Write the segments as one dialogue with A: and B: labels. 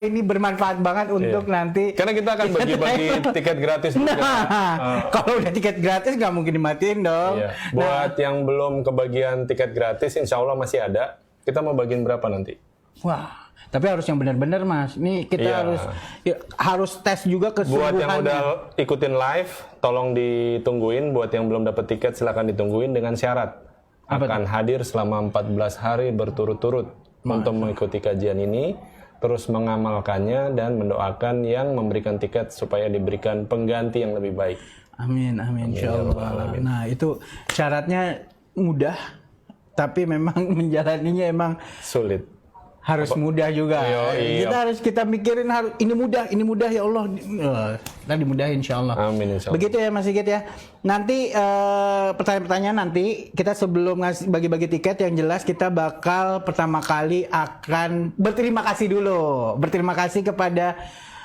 A: ini bermanfaat banget untuk nanti.
B: Karena kita akan bagi-bagi tiket gratis juga.
A: Kalau udah tiket gratis nggak mungkin dimatiin dong.
B: Iya. Buat yang belum kebagian tiket gratis, insya Allah masih ada. Kita mau bagiin berapa nanti?
A: Wah, tapi harus yang benar-benar Mas. Ini kita harus tes juga kesungguhannya.
B: Buat yang udah ikutin live, tolong ditungguin. Buat yang belum dapat tiket, silakan ditungguin dengan syarat akan hadir selama 14 hari berturut-turut untuk mengikuti kajian ini. Terus mengamalkannya dan mendoakan yang memberikan tiket supaya diberikan pengganti yang lebih baik.
A: Amin, amin, insyaallah. Nah, itu syaratnya mudah, tapi memang menjalaninya emang
B: sulit.
A: Harus mudah juga. Kita mikirin ini mudah ya Allah. Kita dimudahin insyaallah.
B: Amin insyaallah.
A: Begitu ya Mas Sigit ya. Nanti pertanyaan-pertanyaan nanti kita sebelum ngasih bagi-bagi tiket yang jelas kita bakal pertama kali akan berterima kasih dulu. Berterima kasih kepada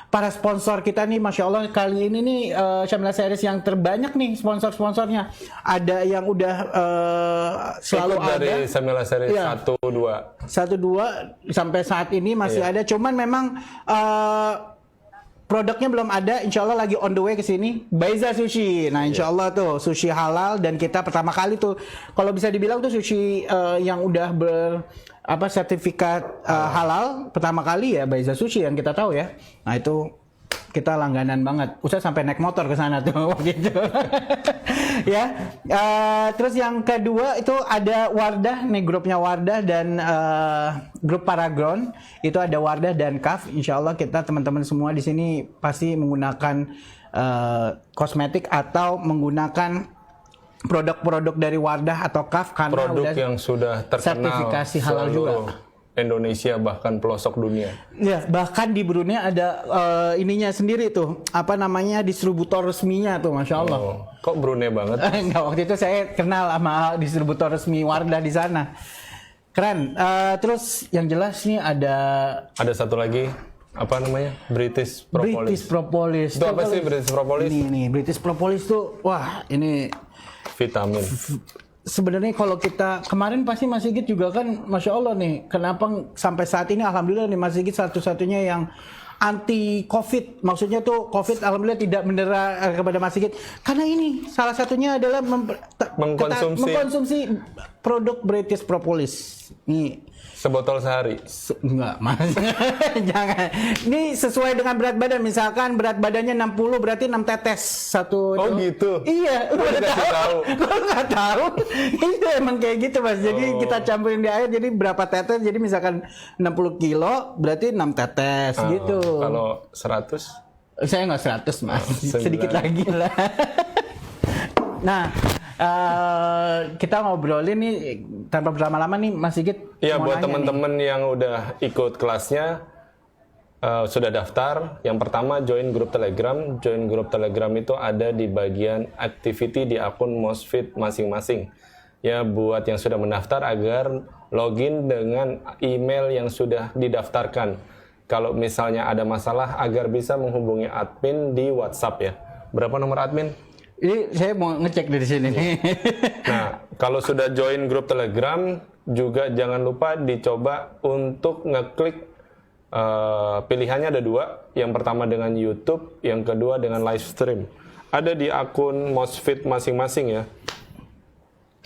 A: para sponsor kita nih, Masya Allah kali ini nih Syamila Series yang terbanyak nih sponsor-sponsornya. Ada yang udah selalu ada
B: dari Syamila Series 1, 2
A: sampai saat ini masih ada. Cuman memang produknya belum ada. Insya Allah lagi on the way ke sini. Baiza Sushi. Nah Insya Allah tuh sushi halal dan kita pertama kali tuh kalau bisa dibilang tuh sushi yang udah sertifikat halal pertama kali ya Baiza Sushi yang kita tahu ya. Nah itu kita langganan banget. Usah sampai naik motor ke sana tuh gitu. Ya. Terus yang kedua itu ada Wardah nih, grupnya Wardah dan grup Paragon. Itu ada Wardah dan Kaf. Insyaallah kita teman-teman semua di sini pasti menggunakan kosmetik atau menggunakan produk-produk dari Wardah atau Kaf karena
B: produk
A: udah
B: yang sudah terkenal
A: sertifikasi halal juga.
B: Indonesia bahkan pelosok dunia.
A: Ya, bahkan di Brunei ada ininya sendiri tuh, distributor resminya tuh, Masya Allah.
B: Oh, kok Brunei banget?
A: Enggak, waktu itu saya kenal sama distributor resmi Wardah di sana. Keren. Terus yang jelas nih ada
B: satu lagi. Apa namanya? British Propolis.
A: British Propolis.
B: Itu apa sih British Propolis?
A: Ini British Propolis tuh, wah ini
B: vitamin.
A: Sebenarnya kalau kita kemarin pasti Mas Sigit juga kan, Masya Allah nih, kenapa sampai saat ini Alhamdulillah nih Mas Sigit satu-satunya yang anti COVID. Maksudnya tuh COVID Alhamdulillah tidak mendera kepada Mas Sigit. Karena ini salah satunya adalah mengkonsumsi produk British Propolis. Nih.
B: Sebotol sehari?
A: Enggak, Mas. Jangan. Ini sesuai dengan berat badan. Misalkan berat badannya 60, berarti 6 tetes satu.
B: Oh gitu?
A: Iya.
B: Gue dikasih tahu.
A: Gue nggak tahu. Itu emang kayak gitu, Mas. Jadi kita campurin di air, jadi berapa tetes. Jadi misalkan 60 kilo, berarti 6 tetes gitu.
B: Kalau 100?
A: Saya nggak 100, Mas. Sedikit lagi lah. Nah, kita ngobrolin nih tanpa berlama-lama nih Mas Sigit.
B: Iya, buat teman-teman yang udah ikut kelasnya sudah daftar. Yang pertama join grup Telegram. Join grup Telegram itu ada di bagian activity di akun Mosfit masing-masing. Ya, buat yang sudah mendaftar agar login dengan email yang sudah didaftarkan. Kalau misalnya ada masalah agar bisa menghubungi admin di WhatsApp ya. Berapa nomor admin?
A: Ini saya mau ngecek dari sini nih.
B: Nah, kalau sudah join grup Telegram, juga jangan lupa dicoba untuk ngeklik pilihannya ada 2. Yang pertama dengan YouTube, yang kedua dengan live stream. Ada di akun Mosfit masing-masing ya.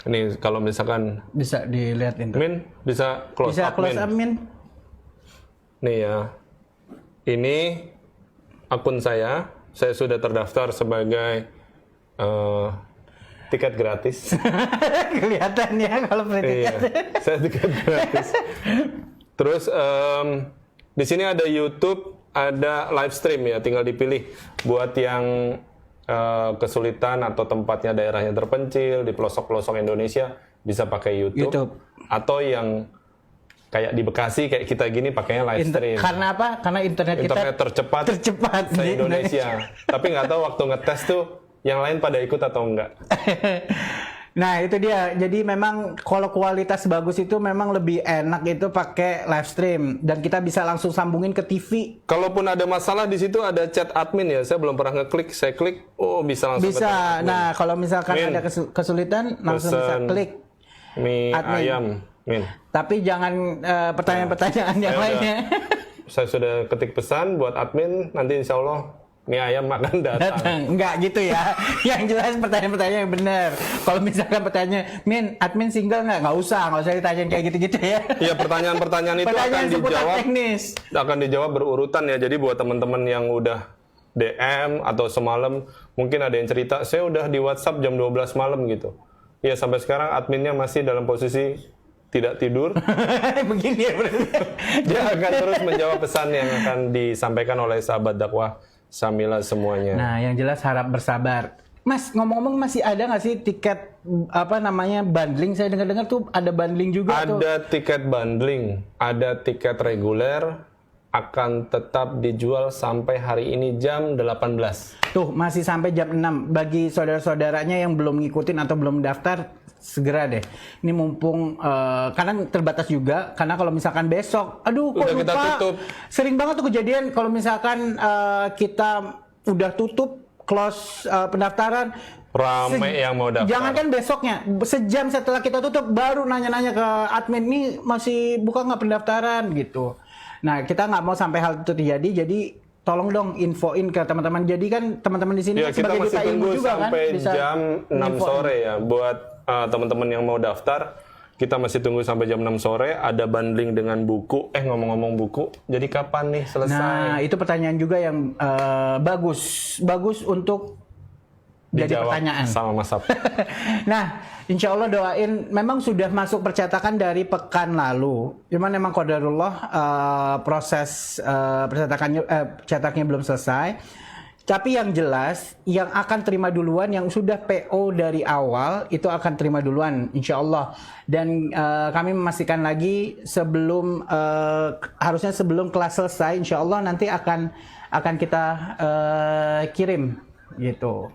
B: Ini kalau misalkan
A: bisa dilihat ini.
B: Min, bisa close up
A: Min.
B: Nih ya. Ini akun saya sudah terdaftar sebagai tiket gratis.
A: Kelihatan ya kalau beli tiket.
B: Iya, saya tiket gratis. Terus di sini ada YouTube, ada live stream ya, tinggal dipilih. Buat yang kesulitan atau tempatnya daerahnya terpencil di pelosok-pelosok Indonesia bisa pakai YouTube. Atau yang kayak di Bekasi kayak kita gini pakainya live stream.
A: Karena apa? Karena internet kita
B: tercepat di Indonesia. Tapi nggak tahu waktu ngetes tuh yang lain pada ikut atau enggak.
A: Nah itu dia. Jadi memang kalau kualitas bagus itu memang lebih enak itu pakai live stream dan kita bisa langsung sambungin ke TV.
B: Kalaupun ada masalah di situ ada chat admin ya. Saya belum pernah ngeklik. Saya klik, oh bisa langsung.
A: Bisa. Nah kalau misalkan ada kesulitan langsung bisa klik.
B: Mie
A: admin.
B: ayam. Min.
A: Tapi jangan pertanyaan-pertanyaan yang lainnya.
B: saya sudah ketik pesan buat admin, nanti insya Allah mie ayam akan datang.
A: Enggak gitu ya. Yang jelas pertanyaan-pertanyaan yang benar. Kalau misalkan pertanyaan, Min, admin single nggak usah ditanyain kayak gitu-gitu ya.
B: Iya, pertanyaan-pertanyaan itu
A: Pertanyaan
B: akan
A: seputar
B: dijawab
A: teknis.
B: Akan dijawab berurutan ya. Jadi buat teman-teman yang udah DM atau semalam mungkin ada yang cerita, saya udah di WhatsApp jam 12 malam gitu. Ya sampai sekarang adminnya masih dalam posisi tidak tidur.
A: Begini ya berarti.
B: Dia akan terus menjawab pesan yang akan disampaikan oleh sahabat dakwah Samila semuanya.
A: Nah, yang jelas harap bersabar. Mas, ngomong-ngomong masih ada nggak sih tiket bundling? Saya dengar-dengar tuh ada bundling juga tuh.
B: Ada tiket bundling, ada tiket reguler, akan tetap dijual sampai hari ini jam 18.
A: Tuh, masih sampai jam 6. Bagi saudara-saudaranya yang belum ngikutin atau belum daftar, segera deh. Ini mumpung karena terbatas juga. Karena kalau misalkan besok, aduh kok
B: Udah
A: lupa.
B: kita tutup.
A: Sering banget tuh kejadian kalau misalkan kita udah tutup close pendaftaran.
B: Rame yang mau daftar.
A: Jangankan besoknya, sejam setelah kita tutup baru nanya-nanya ke admin, nih masih buka nggak pendaftaran gitu. Nah, kita nggak mau sampai hal itu terjadi. Jadi tolong dong infoin ke teman-teman. Jadi kan teman-teman di sini
B: Ya, kita
A: sebagai
B: masih
A: duta ilmu
B: tunggu
A: juga kan
B: sampai
A: bisa
B: jam 6
A: nginfoin.
B: sore ya buat teman-teman yang mau daftar. Kita masih tunggu sampai jam 6 sore. Ada bundling dengan buku. Ngomong-ngomong buku, jadi kapan nih selesai?
A: Nah, itu pertanyaan juga yang bagus untuk jadi
B: Dijawab
A: pertanyaan.
B: sama Mas Sab.
A: Nah, insya Allah doain. Memang sudah masuk percetakan dari pekan lalu. Cuman memang qadarullah proses cetaknya belum selesai. Tapi yang jelas, yang akan terima duluan, yang sudah PO dari awal itu akan terima duluan, insya Allah. Dan kami memastikan lagi sebelum harusnya sebelum kelas selesai, insya Allah nanti akan kita kirim gitu.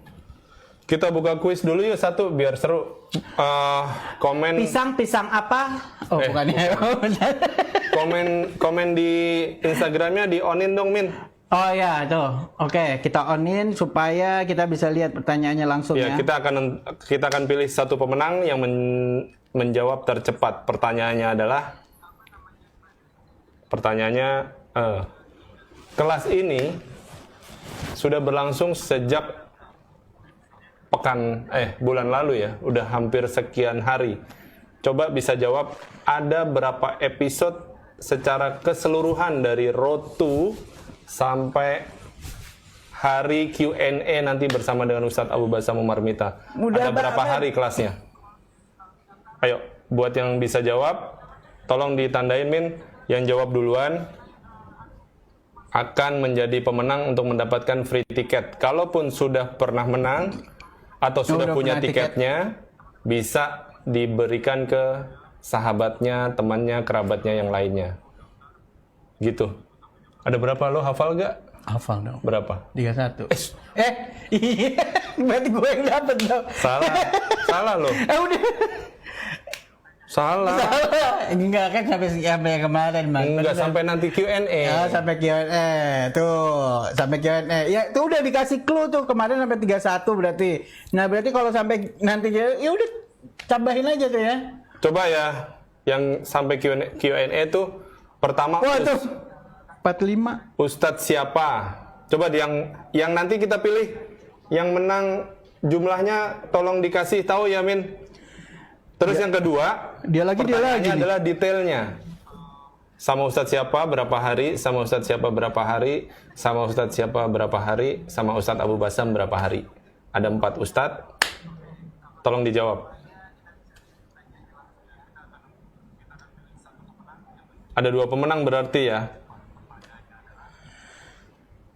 B: Kita buka kuis dulu yuk satu biar seru. Komen
A: Pisang apa? Oh, bukan ya.
B: komen di Instagramnya di onin dong, Min.
A: Oh ya, tuh. Oke, kita onin supaya kita bisa lihat pertanyaannya langsung ya.
B: Ya, kita akan pilih satu pemenang yang menjawab tercepat. Pertanyaannya kelas ini sudah berlangsung sejak bulan lalu ya, udah hampir sekian hari. Coba bisa jawab ada berapa episode secara keseluruhan dari Road to sampai hari Q&A nanti bersama dengan Ustadz Abu Basam Umar Mita. Ada berapa hari kelasnya? Ayo, buat yang bisa jawab, tolong ditandain, Min. Yang jawab duluan akan menjadi pemenang untuk mendapatkan free tiket. Kalaupun sudah pernah menang atau sudah punya tiketnya, bisa diberikan ke sahabatnya, temannya, kerabatnya yang lainnya. Gitu. Ada berapa, lo hafal gak?
A: Hafal dong.
B: Berapa?
A: 31. Iya. Berarti gue yang dapet dong.
B: Salah lo.
A: Udah.
B: Salah.
A: Enggak kan sampai kemarin, Mas.
B: Enggak, sampai nanti Q&A.
A: Ya, sampai Q&A. Tuh, sampai Q&A. Ya, itu udah dikasih clue tuh kemarin sampai 31 berarti. Nah, berarti kalau sampai nanti ya udah tambahin aja tuh ya.
B: Coba ya, yang sampai Q&A tuh pertama
A: tuh 45.
B: Ustadz siapa? Coba yang nanti kita pilih yang menang jumlahnya tolong dikasih tahu ya, Min. Terus yang kedua,
A: dia lagi
B: adalah detailnya. Sama Ustadz siapa berapa hari, sama Ustadz siapa berapa hari, sama Ustadz siapa berapa hari, sama Ustadz Abu Basam berapa hari. Ada 4 Ustadz. Tolong dijawab. Ada 2 pemenang berarti ya.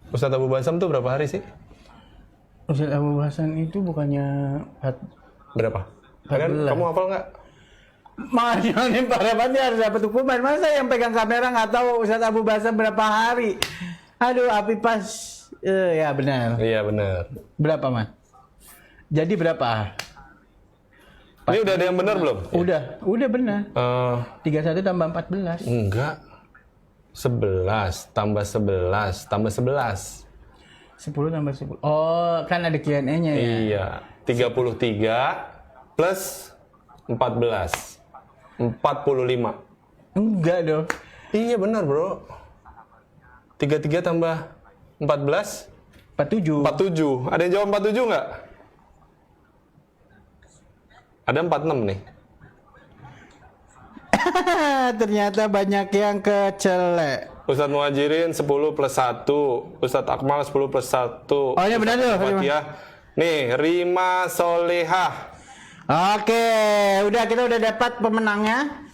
B: Ustadz Abu Basam tuh berapa hari sih?
A: Ustadz Abu Basam itu bukannya
B: berapa? Kamu hafal nggak?
A: Makanya ini parah banget harus dapat hukuman. Masa yang pegang kamera nggak tahu Ustadz Abu Basam berapa hari? Aduh, api pas. Ya benar.
B: Iya benar.
A: Berapa, Mas? Jadi berapa?
B: Ini udah ada yang benar belum?
A: Udah benar. 31 tambah 14.
B: Enggak. 11 tambah 11 tambah 11.
A: 10 tambah 10. Oh, kan ada Q&A-nya ya?
B: Iya. 33 plus 14. 45.
A: Enggak dong.
B: Iya benar, Bro. 33 tambah 14?
A: 47.
B: 47. Ada yang jawab 47 nggak? Ada 46 nih.
A: Ternyata banyak yang kecelek.
B: Ustadz Muhajirin 10 plus 1. Ustadz Akmal 10 plus 1.
A: Oh, ini benar tuh.
B: Fatihah. Nih, Rima Solehah.
A: Oke, kita udah dapat pemenangnya.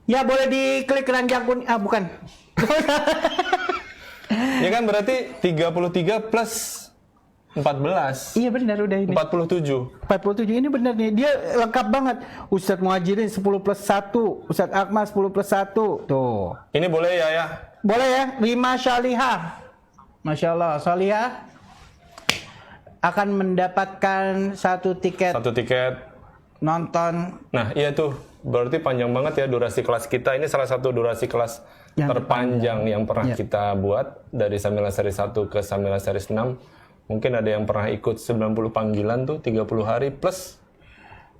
A: Ya, boleh diklik keranjang kuning. Ah, bukan.
B: Ya kan berarti 33 plus 14.
A: Iya benar udah ini.
B: 47.
A: 47 ini benar nih. Dia lengkap banget. Ustadz Muhajirin 10 plus 1, Ustadz Akmal 10 plus 1. Tuh.
B: Ini boleh ya?
A: Boleh ya? Rima Syalihah. Masya Allah, Syalihah akan mendapatkan satu tiket nonton.
B: Nah, iya tuh. Berarti panjang banget ya durasi kelas kita. Ini salah satu durasi kelas yang terpanjang yang pernah kita buat dari Samila Seri 1 ke Samila Seri 6. Mungkin ada yang pernah ikut 90 panggilan tuh 30 hari plus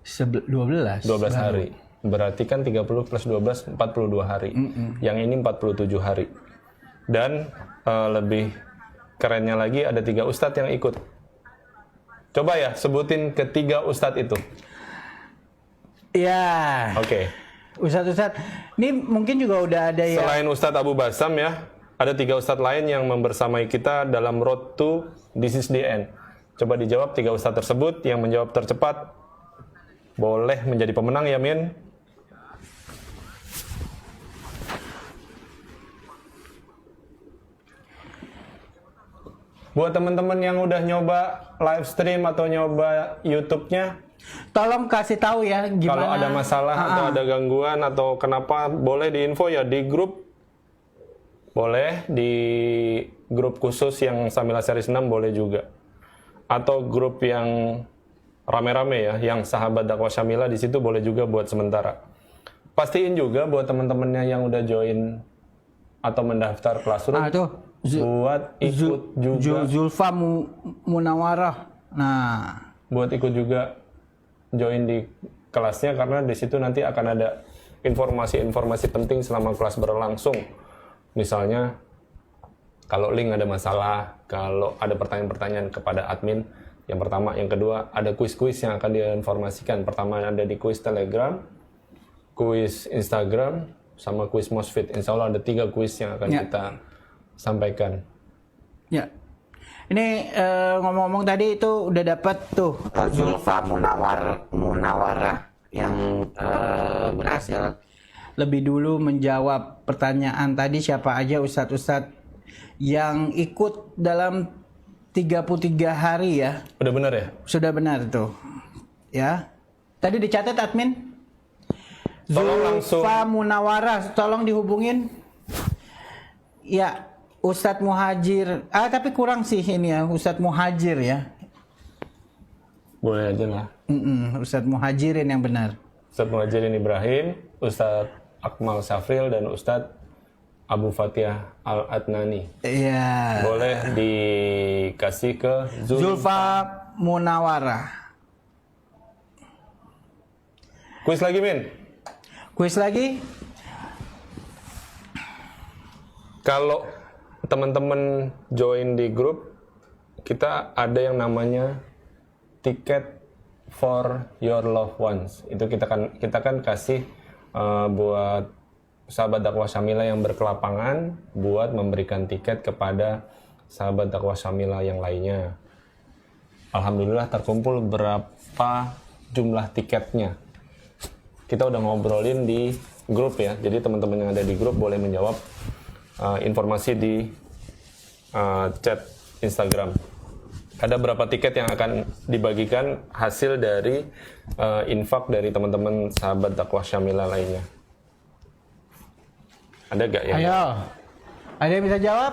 A: 12
B: hari. Berarti kan 30 plus 12 42 hari. Yang ini 47 hari. Dan lebih kerennya lagi ada 3 ustadz yang ikut. Coba ya sebutin ketiga ustadz itu.
A: Ya.
B: Oke.
A: Ustadz. Ini mungkin juga udah ada ya.
B: Selain Ustadz Abu Basam ya, ada 3 ustadz lain yang membersamai kita dalam road to This is the End. Coba dijawab 3 ustadz tersebut. Yang menjawab tercepat boleh menjadi pemenang ya, Min. Buat teman-teman yang udah nyoba live stream atau nyoba YouTube-nya,
A: tolong kasih tahu ya gimana.
B: Kalau ada masalah atau ada gangguan atau kenapa, boleh diinfo ya di grup. Boleh di grup khusus yang Samila Seri 6 boleh juga. Atau grup yang rame-rame ya, yang sahabat dakwah Syamila di situ boleh juga buat sementara. Pastiin juga buat teman-temannya yang udah join atau mendaftar Classroom buat ikut juga.
A: Zulfa Munawarah. Nah,
B: buat ikut juga join di kelasnya karena di situ nanti akan ada informasi-informasi penting selama kelas berlangsung. Misalnya kalau link ada masalah, kalau ada pertanyaan-pertanyaan kepada admin, yang pertama, yang kedua ada kuis-kuis yang akan diinformasikan. Pertama ada di kuis Telegram, kuis Instagram, sama kuis Mosfit. Insya Allah ada 3 kuis yang akan kita sampaikan.
A: Ya. Ini ngomong-ngomong tadi itu udah dapat tuh
C: Zulfa Munawarah yang berhasil
A: lebih dulu menjawab pertanyaan tadi siapa aja ustadz-ustadz yang ikut dalam 33 hari ya.
B: Udah benar ya?
A: Sudah benar tuh. Ya. Tadi dicatat admin.
B: Tolong langsung.
A: Zulfa Munawarah, tolong dihubungin. Ya, Ustadz Muhajir. Tapi kurang sih ini ya, Ustadz Muhajir ya.
B: Boleh aja lah.
A: Ustadz Muhajirin yang benar.
B: Ustadz Muhajirin Ibrahim, Ustadz Akmal Safril, dan Ustadz Abu Fatihah Al-Adnani.
A: Iya.
B: Boleh dikasih ke
A: Zulfa Munawarah.
B: Kuis lagi, Min.
A: Kuis lagi.
B: Kalau teman-teman join di grup, kita ada yang namanya tiket for your loved ones. Itu kita kan kasih buat sahabat dakwah Syamila yang berkelapangan buat memberikan tiket kepada sahabat dakwah Syamila yang lainnya. Alhamdulillah terkumpul berapa jumlah tiketnya. Kita udah ngobrolin di grup ya. Jadi teman-teman yang ada di grup boleh menjawab informasi di chat Instagram. Ada berapa tiket yang akan dibagikan hasil dari infak dari teman-teman sahabat dakwah Syamila lainnya. Ada gak ya?
A: Ayo. Ada yang bisa jawab?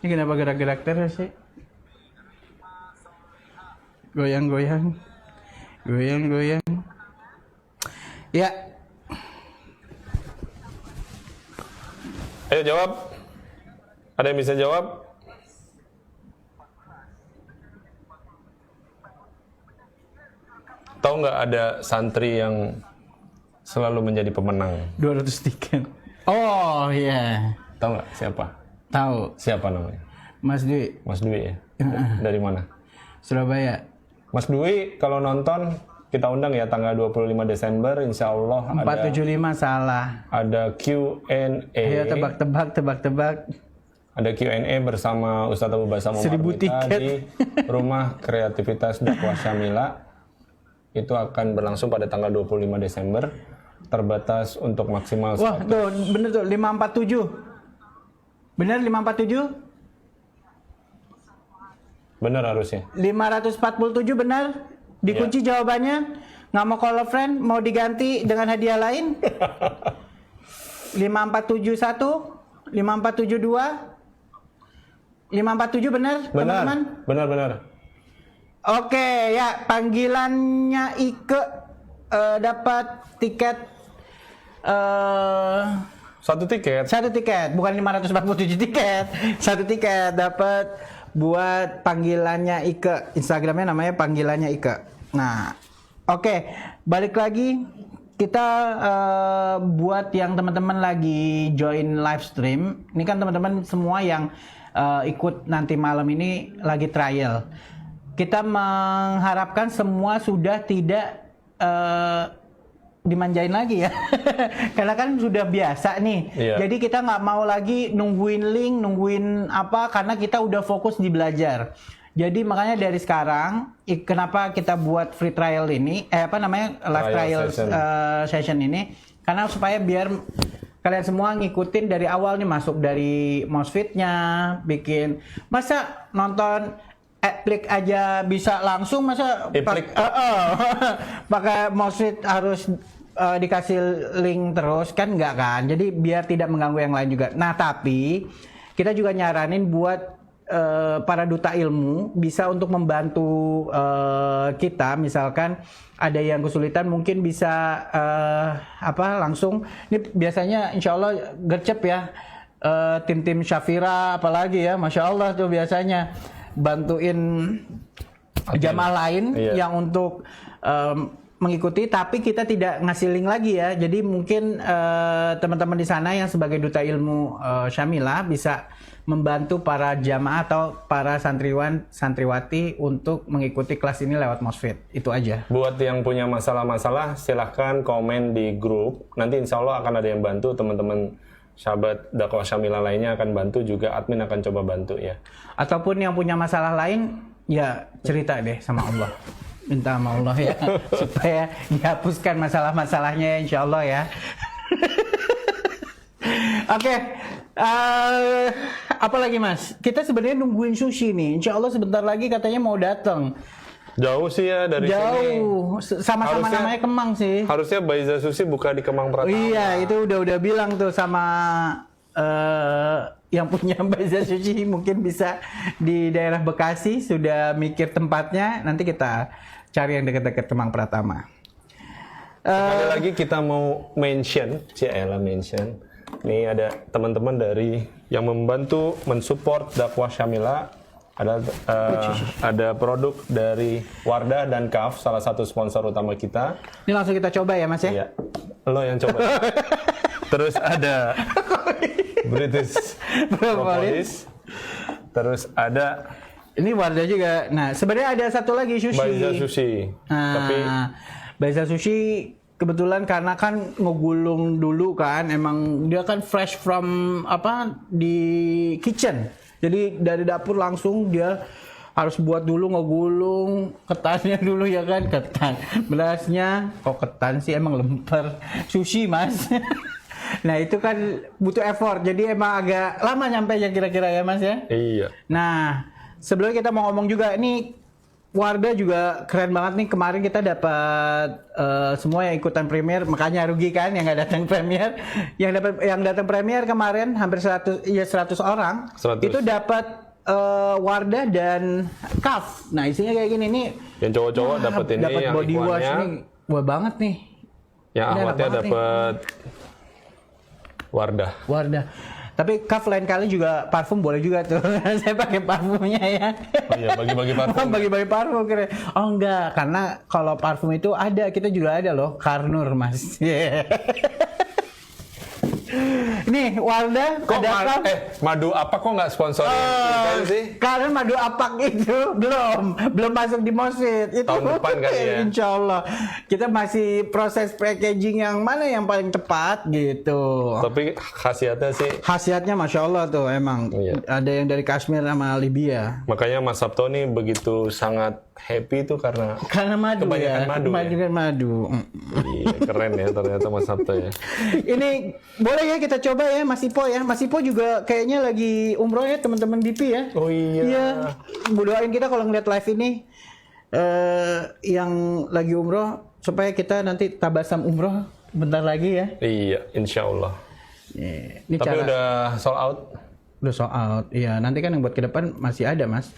A: Ini kenapa gerak-gerak terus sih? Goyang-goyang. Goyang-goyang. Ya.
B: Ayo jawab. Ada yang bisa jawab? Tahu nggak ada santri yang selalu menjadi pemenang.
A: 200 tiket. Oh iya.
B: Tahu nggak siapa?
A: Tahu.
B: Siapa namanya?
A: Mas Dwi.
B: Mas Dwi ya? Dari mana?
A: Surabaya.
B: Mas Dwi kalau nonton kita undang ya tanggal 25 Desember insya Allah
A: 475 salah.
B: ada Q&A.
A: Ayo tebak.
B: Ada Q&A bersama Ustadz Abu Basam
A: 1000
B: Marmita
A: tiket.
B: di Rumah Kreativitas Dakwah Syamila. Itu akan berlangsung pada tanggal 25 Desember. Terbatas untuk maksimal.
A: Wah, tuh bener tuh 547. Bener 547?
B: Bener harusnya.
A: 547 benar? Dikunci jawabannya? Nggak mau call a friend? Mau diganti dengan hadiah lain? 5471? 5472? 547 benar, teman-teman?
B: Benar.
A: Oke, ya panggilannya Ike dapat tiket
B: Satu tiket.
A: satu tiket, bukan 547 tiket. Satu tiket dapat buat panggilannya Ike. Instagramnya namanya panggilannya Ike. Nah, oke, balik lagi kita buat yang teman-teman lagi join live stream. Ini kan teman-teman semua yang ikut nanti malam ini lagi trial. Kita mengharapkan semua sudah tidak dimanjain lagi ya. Karena kan sudah biasa nih.
B: Iya.
A: Jadi kita nggak mau lagi nungguin link, nungguin apa, karena kita udah fokus di belajar. Jadi makanya dari sekarang, kenapa kita buat free trial ini, live trial session ini, karena supaya biar kalian semua ngikutin dari awal nih, masuk dari MOSFET-nya, bikin, masa nonton klik aja bisa langsung, masa pakai MOSFET harus dikasih link terus, kan nggak kan? Jadi biar tidak mengganggu yang lain juga. Nah tapi kita juga nyaranin buat para duta ilmu bisa untuk membantu kita, misalkan ada yang kesulitan mungkin bisa langsung. Ini biasanya insya Allah gercep ya, tim-tim Syafira apalagi ya, Masya Allah tuh biasanya bantuin jamaah lain yang untuk mengikuti, tapi kita tidak ngasih link lagi ya. Jadi mungkin teman-teman di sana yang sebagai duta ilmu Syamila bisa membantu para jamaah atau para santriwati untuk mengikuti kelas ini lewat MOSFET. Itu aja.
B: Buat yang punya masalah-masalah silahkan komen di grup. Nanti insya Allah akan ada yang bantu. Teman-teman sahabat dakwah Syamila lainnya akan bantu, juga admin akan coba bantu ya.
A: Ataupun yang punya masalah lain, ya cerita deh sama Allah. Minta sama Allah ya, supaya dihapuskan masalah-masalahnya insya Allah ya. Oke, apa lagi Mas? Kita sebenarnya nungguin Sushi nih. Insya Allah sebentar lagi katanya mau datang.
B: Jauh sih ya dari sini.
A: Jauh, sama-sama namanya Kemang sih.
B: Harusnya Baiza Sushi buka di Kemang Pratama.
A: Iya, itu udah bilang tuh sama yang punya Baiza Sushi, mungkin bisa di daerah Bekasi, sudah mikir tempatnya. Nanti kita cari yang dekat-dekat Kemang Pratama.
B: Sekali lagi kita mau mention. Nih ada teman-teman dari yang membantu mensupport dakwah Syamila. Ada produk dari Wardah dan Kaf, salah satu sponsor utama kita.
A: Ini langsung kita coba ya Mas ya?
B: Iya, lo yang coba. Terus ada British Propolis. Terus ada
A: ini Wardah juga. Nah sebenarnya ada satu lagi Sushi.
B: Baiza Sushi. Tapi
A: Baiza Sushi kebetulan karena kan ngegulung dulu kan, emang dia kan fresh from di kitchen. Jadi dari dapur langsung dia harus buat dulu, ngegulung ketannya dulu ya kan, ketan. Berasnya kok ketan sih, emang lemper. Sushi Mas. Nah itu kan butuh effort, jadi emang agak lama nyampe ya kira-kira ya Mas ya.
B: iya.
A: Nah sebelumnya kita mau ngomong juga, ini Wardah juga keren banget nih. Kemarin kita dapat semua yang ikutan premier, makanya rugi kan yang nggak datang premier. Yang datang premier kemarin hampir 100 orang.
B: 100.
A: Itu dapat Wardah dan Kaf. Nah isinya kayak gini nih.
B: Yang cowok-cowok dapat ini,
A: dapat
B: yang
A: body wash
B: iklannya.
A: nih. Wah banget nih.
B: Yang
A: Ini enak
B: awatnya
A: banget
B: dapat Wardah.
A: Wardah. Tapi Kaf lain kali juga parfum boleh juga tuh. Saya pakai parfumnya ya.
B: Oh iya, bagi-bagi parfum.
A: Bagi-bagi parfum kira. Oh enggak, karena kalau parfum itu ada, kita juga ada loh, Karnur Mas. Nih Walda
B: Kok
A: ada Kaf.
B: madu apa kok nggak sponsorin Weekend sih?
A: Karena madu apak itu belum masuk di Mosid itu
B: Tahun depan kali ya.
A: Insya Allah kita masih proses packaging yang mana yang paling tepat gitu.
B: Tapi khasiatnya sih,
A: Khasiatnya Masya Allah tuh emang
B: Iya.
A: ada yang dari Kashmir sama Libya.
B: makanya Mas Sabto nih begitu sangat happy tuh karena
A: Karena madu
B: Kebanyakan
A: ya.
B: madu ya?
A: Kebanyakan madu.
B: iya, keren ya ternyata Mas Sabto ya.
A: Ini boleh ya kita coba ya Mas Ipo ya. Mas Ipo juga kayaknya lagi umroh ya teman-teman DP ya.
B: Oh iya.
A: Iya, doain kita kalau ngeliat live ini yang lagi umroh supaya kita nanti tabasam umroh bentar lagi ya.
B: Iya, insya Allah.
A: Ini
B: Tapi
A: cara
B: udah sold out.
A: udah sold out. Iya, nanti kan yang buat ke depan masih ada Mas.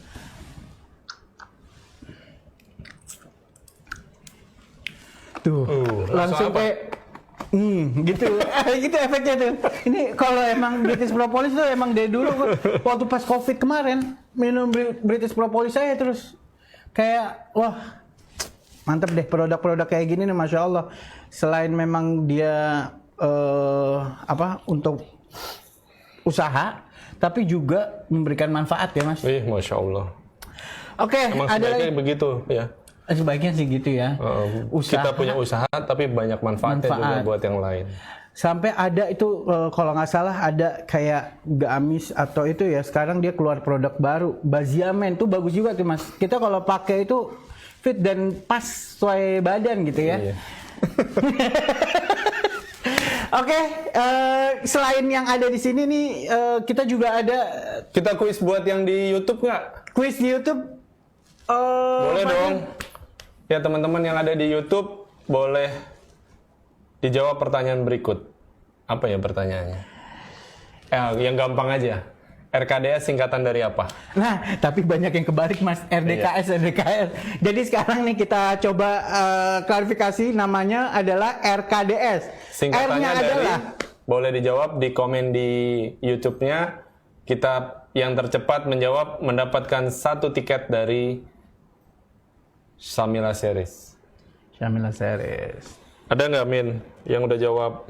A: Tuh, langsung
B: apa?
A: kayak gitu. Gitu efeknya tuh. Ini kalau emang British Propolis tuh emang dari dulu waktu pas Covid kemarin minum British Propolis saya terus kayak wah mantep deh produk-produk kayak gini nih Masya Allah. Selain memang dia untuk usaha tapi juga memberikan manfaat ya Mas.
B: Wih, Masya Allah.
A: Oke,
B: Emang
A: ada
B: sebaiknya
A: lagi.
B: begitu ya.
A: Sebaiknya sih gitu ya.
B: Kita punya usaha tapi banyak manfaatnya juga
A: Manfaat.
B: buat yang lain.
A: Sampai ada itu kalau nggak salah ada kayak gamis atau itu ya sekarang dia keluar produk baru Baziamen tuh bagus juga tuh Mas. Kita kalau pakai itu fit dan pas sesuai badan gitu ya.
B: Iya.
A: Oke, selain yang ada di sini nih kita juga ada
B: Kita kuis buat yang di YouTube nggak?
A: kuis di YouTube.
B: Boleh dong. Ya teman-teman yang ada di YouTube boleh dijawab pertanyaan berikut. Apa ya pertanyaannya? Yang gampang aja. RKDS singkatan dari apa?
A: Nah, tapi banyak yang kebalik Mas, RDKS,
B: Iya.
A: RDKS. Jadi sekarang nih kita coba klarifikasi namanya adalah RKDS.
B: Singkatannya
A: R-nya
B: dari
A: adalah
B: boleh dijawab di komen di YouTube-nya. Kita yang tercepat menjawab mendapatkan 1 tiket dari Shamila Series.
A: Shamila Series.
B: Ada nggak Min yang udah jawab?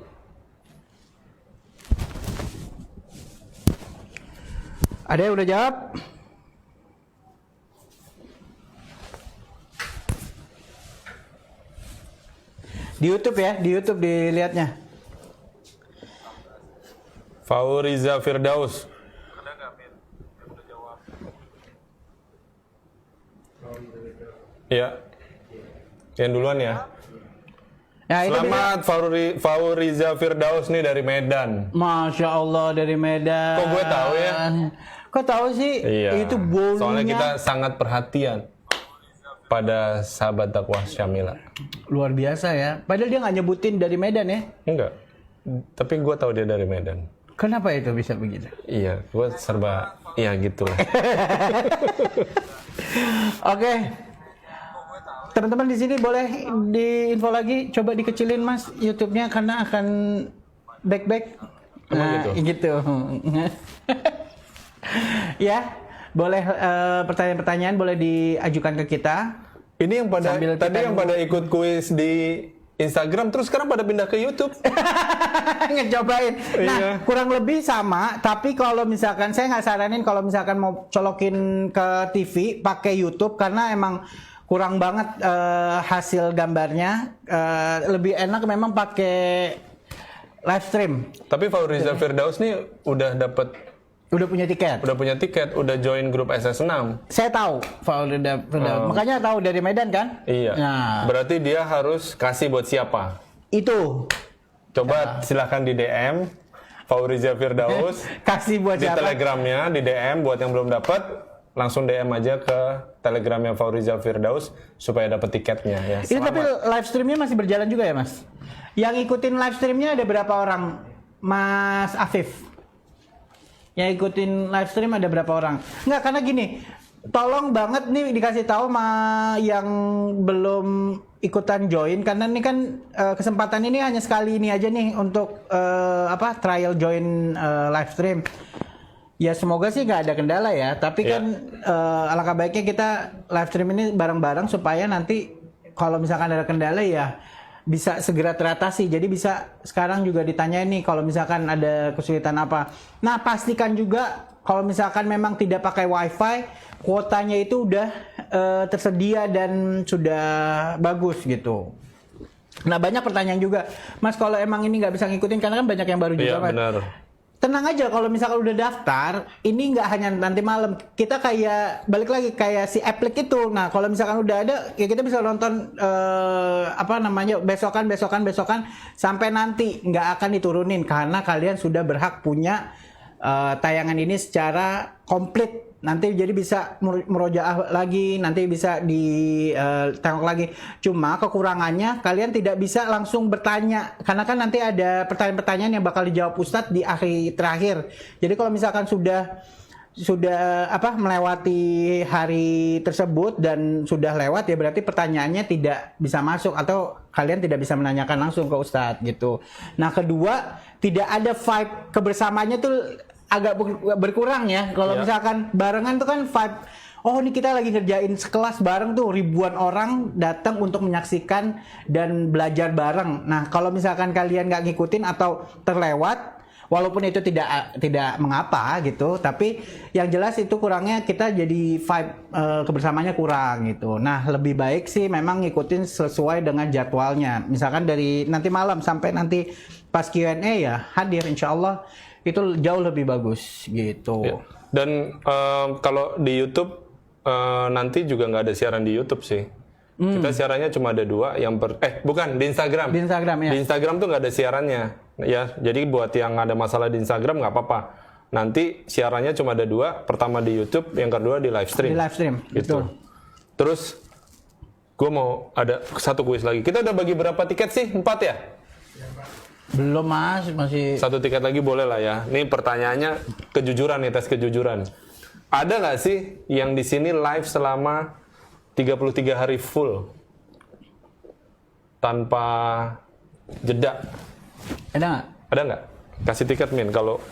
A: Ada yang udah jawab? Di YouTube ya, di YouTube dilihatnya.
B: Fauriza Firdaus. Iya. Yang duluan ya.
A: Nah, itu bisa.
B: Selamat Fauriza Firdaus nih dari Medan.
A: Masya Allah dari Medan.
B: Kok gue tahu ya?
A: Kok tahu sih?
B: Iya.
A: Itu bolunya.
B: Soalnya kita sangat perhatian pada sahabat dakwah Shamila.
A: Luar biasa ya. Padahal dia nggak nyebutin dari Medan ya.
B: Enggak. Tapi gue tahu dia dari Medan.
A: Kenapa itu bisa begitu?
B: Iya, gue serba iya gitu lah.
A: Oke. Teman-teman di sini boleh diinfo lagi, coba dikecilin Mas YouTube-nya karena akan back.
B: Emang
A: gitu. Ya, boleh pertanyaan-pertanyaan boleh diajukan ke kita.
B: Ini yang pada
A: Sambil
B: tadi
A: kita
B: yang pada ikut kuis di Instagram terus sekarang pada pindah ke YouTube.
A: Ngecobain. Nah,
B: Iya.
A: kurang lebih sama, tapi kalau misalkan saya nggak saranin kalau misalkan mau colokin ke TV pakai YouTube karena emang kurang banget hasil gambarnya. Lebih enak memang pakai live stream.
B: Tapi Fauriza Firdaus nih udah
A: Udah punya tiket.
B: tiket, udah join grup SS6.
A: Saya tahu, Faulida. Makanya tahu dari Medan kan?
B: Iya.
A: Nah,
B: Berarti dia harus kasih buat siapa?
A: itu
B: Coba silahkan di DM Fauriza Firdaus
A: kasih buat
B: di
A: siapa?
B: Telegramnya, di DM buat yang belum dapat langsung DM aja ke Telegramnya Fauriza Firdaus supaya dapat tiketnya ya.
A: Ini tapi
B: Selamat.
A: live streamnya masih berjalan juga ya Mas? Yang ikutin live streamnya ada berapa orang? Mas Afif? Yang ikutin live stream ada berapa orang? Nggak, karena gini, tolong banget nih dikasih tahu sama yang belum ikutan join, karena ini kan kesempatan ini hanya sekali ini aja nih untuk trial join live stream. Ya semoga sih nggak ada kendala ya, tapi kan alangkah baiknya kita live stream ini bareng-bareng supaya nanti kalau misalkan ada kendala ya bisa segera teratasi. Jadi bisa sekarang juga ditanyain nih kalau misalkan ada kesulitan apa. Nah pastikan juga kalau misalkan memang tidak pakai wifi, kuotanya itu udah tersedia dan sudah bagus gitu. Nah banyak pertanyaan juga, Mas kalau emang ini nggak bisa ngikutin karena kan banyak yang baru juga, Mas.
B: Benar.
A: Tenang aja kalau misalkan udah daftar, ini nggak hanya nanti malam. Kita kayak balik lagi kayak si Aplik itu. Nah kalau misalkan udah ada, ya kita bisa nonton besokan sampai nanti nggak akan diturunin karena kalian sudah berhak punya tayangan ini secara komplit. Nanti jadi bisa merojaah lagi, nanti bisa ditengok lagi. Cuma kekurangannya kalian tidak bisa langsung bertanya karena kan nanti ada pertanyaan-pertanyaan yang bakal dijawab Ustadz di akhir terakhir. Jadi kalau misalkan sudah melewati hari tersebut dan sudah lewat ya berarti pertanyaannya tidak bisa masuk atau kalian tidak bisa menanyakan langsung ke Ustadz gitu. Nah kedua, tidak ada vibe kebersamaannya tuh agak berkurang ya. Kalau misalkan barengan tuh kan vibe, oh ini kita lagi ngerjain sekelas bareng tuh, ribuan orang datang untuk menyaksikan dan belajar bareng. Nah kalau misalkan kalian nggak ngikutin atau terlewat, walaupun itu tidak mengapa gitu, tapi yang jelas itu kurangnya kita jadi vibe kebersamanya kurang gitu. Nah lebih baik sih memang ngikutin sesuai dengan jadwalnya. Misalkan dari nanti malam sampai nanti pas Q&A ya hadir, insya Allah itu jauh lebih bagus gitu.
B: Ya. Dan kalau di YouTube nanti juga nggak ada siaran di YouTube sih. Kita siarannya cuma ada 2. Bukan di Instagram.
A: Di Instagram ya.
B: Di Instagram tuh nggak ada siarannya. Ya, jadi buat yang ada masalah di Instagram nggak apa-apa. Nanti siarannya cuma ada 2. Pertama di YouTube, yang kedua di live stream.
A: Di live stream.
B: Gitu.
A: Betul.
B: Terus gue mau ada satu kuis lagi. Kita udah bagi berapa tiket sih? 4 ya?
A: Belum Mas, masih
B: 1 tiket lagi boleh lah ya. Ini pertanyaannya kejujuran nih, tes kejujuran. Ada nggak sih yang di sini live selama 33 hari full tanpa jeda?
A: ada nggak?
B: Ada nggak? Kasih tiket Min kalau.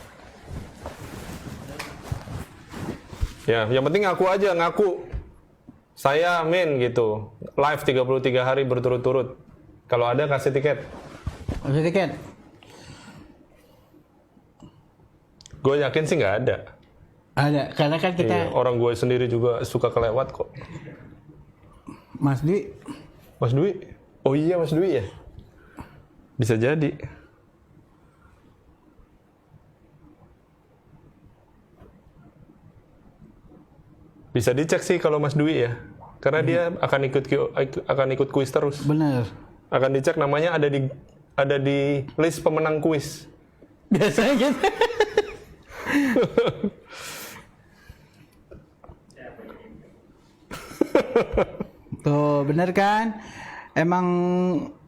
B: Ya, yang penting ngaku aja, ngaku. Saya Min gitu. Live 33 hari berturut-turut. Kalau ada kasih tiket.
A: Kasih tiket.
B: Gue yakin sih nggak ada.
A: Ada, karena kan kita
B: Iya, orang gue sendiri juga suka kelewat kok.
A: Mas Dwi.
B: Mas Dwi? Oh iya Mas Dwi ya? Bisa jadi. Bisa dicek sih kalau Mas Dwi ya. Karena dia akan ikut kuis terus.
A: Bener.
B: Akan dicek namanya ada di list pemenang kuis.
A: Biasanya gitu. Tuh, bener kan? Emang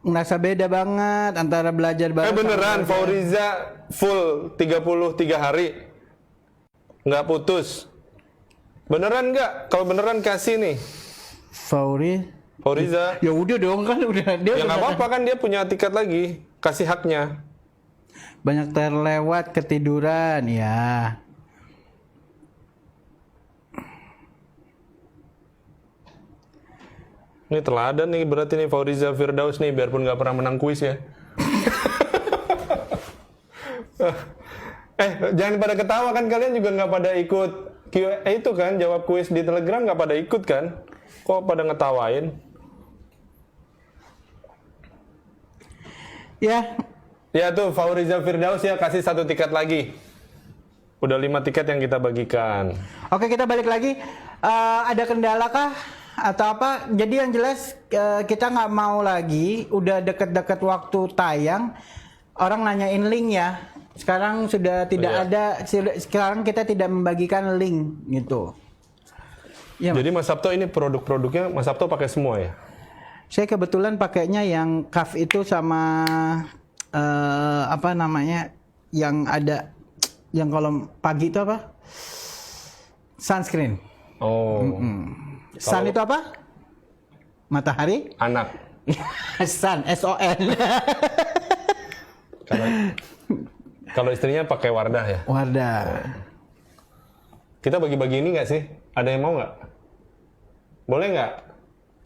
A: ngerasa beda banget antara belajar bareng.
B: Beneran, Fauriza full 33 hari. Nggak putus. Beneran nggak? Kalau beneran kasih nih. Fauriza.
A: Ya udah dong kan udah dia.
B: Ya nggak apa-apa kan dia punya tiket lagi. Kasih haknya.
A: Banyak terlewat ketiduran ya.
B: Ini teladan nih berarti nih Fauriza Firdaus nih biarpun nggak pernah menang kuis ya. Jangan pada ketawa kan, kalian juga nggak pada ikut Q&A itu kan, jawab kuis di Telegram nggak pada ikut kan? Kok pada ngetawain?
A: Ya.
B: Ya tuh Fauriza Firdaus ya, kasih 1 tiket lagi. Udah 5 tiket yang kita bagikan.
A: Oke, kita balik lagi. Ada kendala kah atau apa? Jadi yang jelas kita nggak mau lagi. Udah deket-deket waktu tayang, orang nanyain link ya. Sekarang sudah tidak ada. Sekarang kita tidak membagikan link gitu. Ya,
B: jadi Mas Sabto ini produk-produknya Mas Sabto pakai semua ya?
A: Saya kebetulan pakainya yang cuff itu sama apa namanya yang ada yang kalau pagi itu apa? Sunscreen.
B: Oh.
A: Sun itu apa? Matahari?
B: Anak.
A: Sun, S-O-N.
B: Kalau istrinya pakai Wardah ya.
A: Wardah.
B: Kita bagi-bagi ini nggak sih? Ada yang mau nggak? Boleh nggak?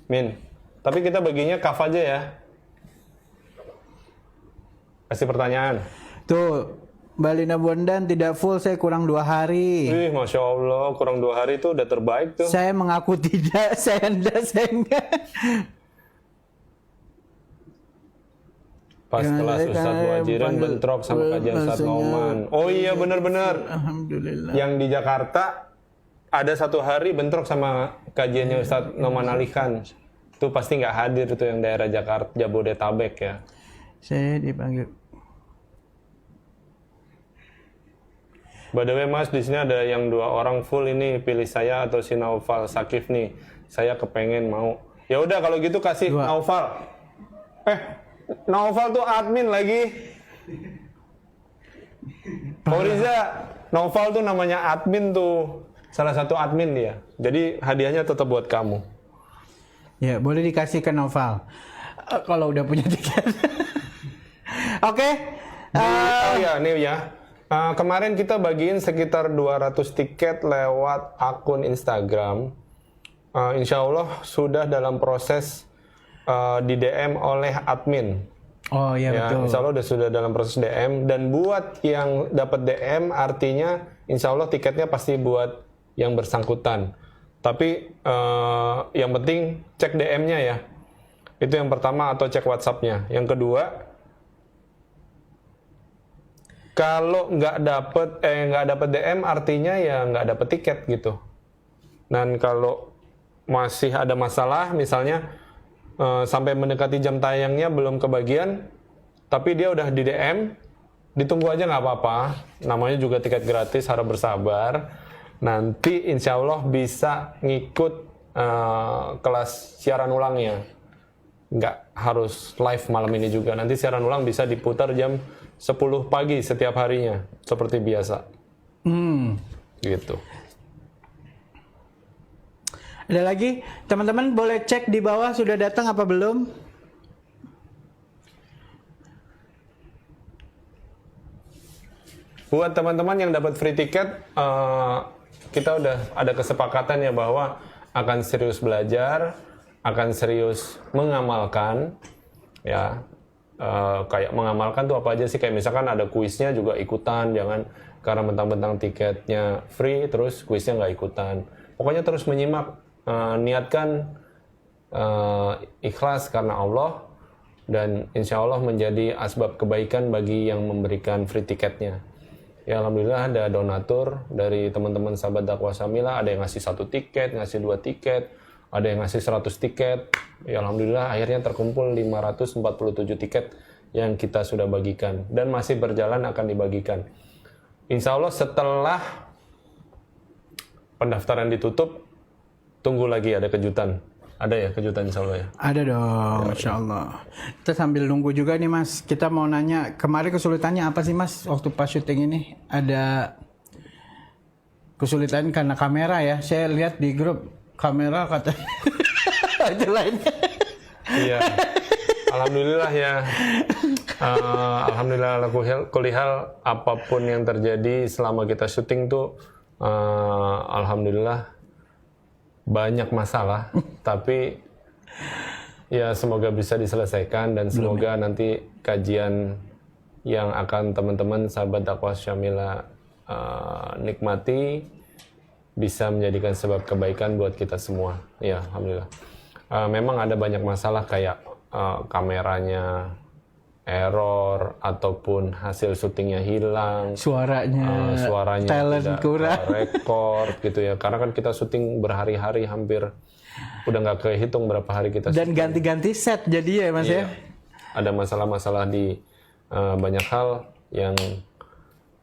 B: Min. Tapi kita baginya kaf aja ya. Kasih pertanyaan.
A: Tuh, Balina Bondan tidak full, saya kurang 2 hari.
B: Wih, Masya Allah, kurang 2 hari itu udah terbaik tuh.
A: Saya mengaku tidak, saya enggak.
B: Pas kelas Ustadz Muhajirin bentrok sama kajian Ustadz Nauman. Oh iya, benar-benar.
A: Alhamdulillah.
B: Yang di Jakarta ada 1 hari bentrok sama kajiannya Ustadz Nauman Alikan. Itu pasti nggak hadir itu yang daerah Jakarta, Jabodetabek ya.
A: Saya dipanggil.
B: By the way Mas, di sini ada yang 2 orang full ini, pilih saya atau si Naufal Sakif nih. Saya kepengen mau. Ya udah kalau gitu kasih
A: 2.
B: Naufal. Naufal tuh admin lagi. Oh Riza, Naufal tuh namanya admin tuh. Salah satu admin dia. Jadi hadiahnya tetap buat kamu.
A: Ya, boleh dikasih ke Noval. Kalau udah punya tiket. Oke.
B: Oh ya, nih ya. Kemarin kita bagiin sekitar 200 tiket lewat akun Instagram. Insya Allah sudah dalam proses di DM oleh admin.
A: Oh iya
B: Ya,
A: betul.
B: insya Allah sudah dalam proses DM. Dan buat yang dapat DM artinya insya Allah tiketnya pasti buat yang bersangkutan. Tapi yang penting cek DM-nya ya. Itu yang pertama, atau cek WhatsApp-nya. Yang kedua, kalau nggak dapet DM artinya ya nggak dapet tiket gitu. Dan kalau masih ada masalah, misalnya sampai mendekati jam tayangnya belum kebagian, tapi dia udah di DM, ditunggu aja nggak apa-apa. Namanya juga tiket gratis, harap bersabar. Nanti insya Allah bisa ngikut kelas siaran ulangnya. Nggak harus live malam ini juga. Nanti siaran ulang bisa diputar jam 10 pagi setiap harinya, seperti biasa. Gitu.
A: Ada lagi? Teman-teman boleh cek di bawah sudah datang apa belum?
B: Buat teman-teman yang dapat free tiket, kita udah ada kesepakatan ya bahwa akan serius belajar, akan serius mengamalkan, ya. Kayak mengamalkan tuh apa aja sih? Kayak misalkan ada kuisnya juga ikutan, jangan karena mentang-mentang tiketnya free terus kuisnya nggak ikutan. Pokoknya terus menyimak, niatkan ikhlas karena Allah, dan insya Allah menjadi asbab kebaikan bagi yang memberikan free tiketnya. Ya alhamdulillah ada donatur dari teman-teman sahabat dakwah Syamilah, ada yang ngasih 1 tiket, ngasih 2 tiket, ada yang ngasih 100 tiket. Ya alhamdulillah akhirnya terkumpul 547 tiket yang kita sudah bagikan dan masih berjalan akan dibagikan. Insya Allah setelah pendaftaran ditutup, tunggu lagi ada kejutan. Ada ya kejutan insya Allah ya?
A: Ada dong, insya Allah. Kita sambil nunggu juga nih Mas, kita mau nanya, kemarin kesulitannya apa sih Mas waktu pas syuting ini? Ada kesulitan karena kamera ya, saya lihat di grup kamera katanya. Itu lainnya.
B: Iya. Alhamdulillah ya. Alhamdulillah ala kulihal, apapun yang terjadi selama kita syuting tuh alhamdulillah banyak masalah, tapi ya semoga bisa diselesaikan dan semoga nanti kajian yang akan teman-teman sahabat dakwah Syamilah nikmati bisa menjadikan sebab kebaikan buat kita semua. Ya, alhamdulillah. Memang ada banyak masalah kayak kameranya error ataupun hasil syutingnya hilang,
A: Suaranya talent
B: tidak
A: kurang.
B: rekor gitu ya, karena kan kita syuting berhari-hari, hampir udah nggak kehitung berapa hari kita
A: Dan
B: syuting.
A: ganti-ganti set jadi ya Mas ya.
B: Ada masalah-masalah di banyak hal yang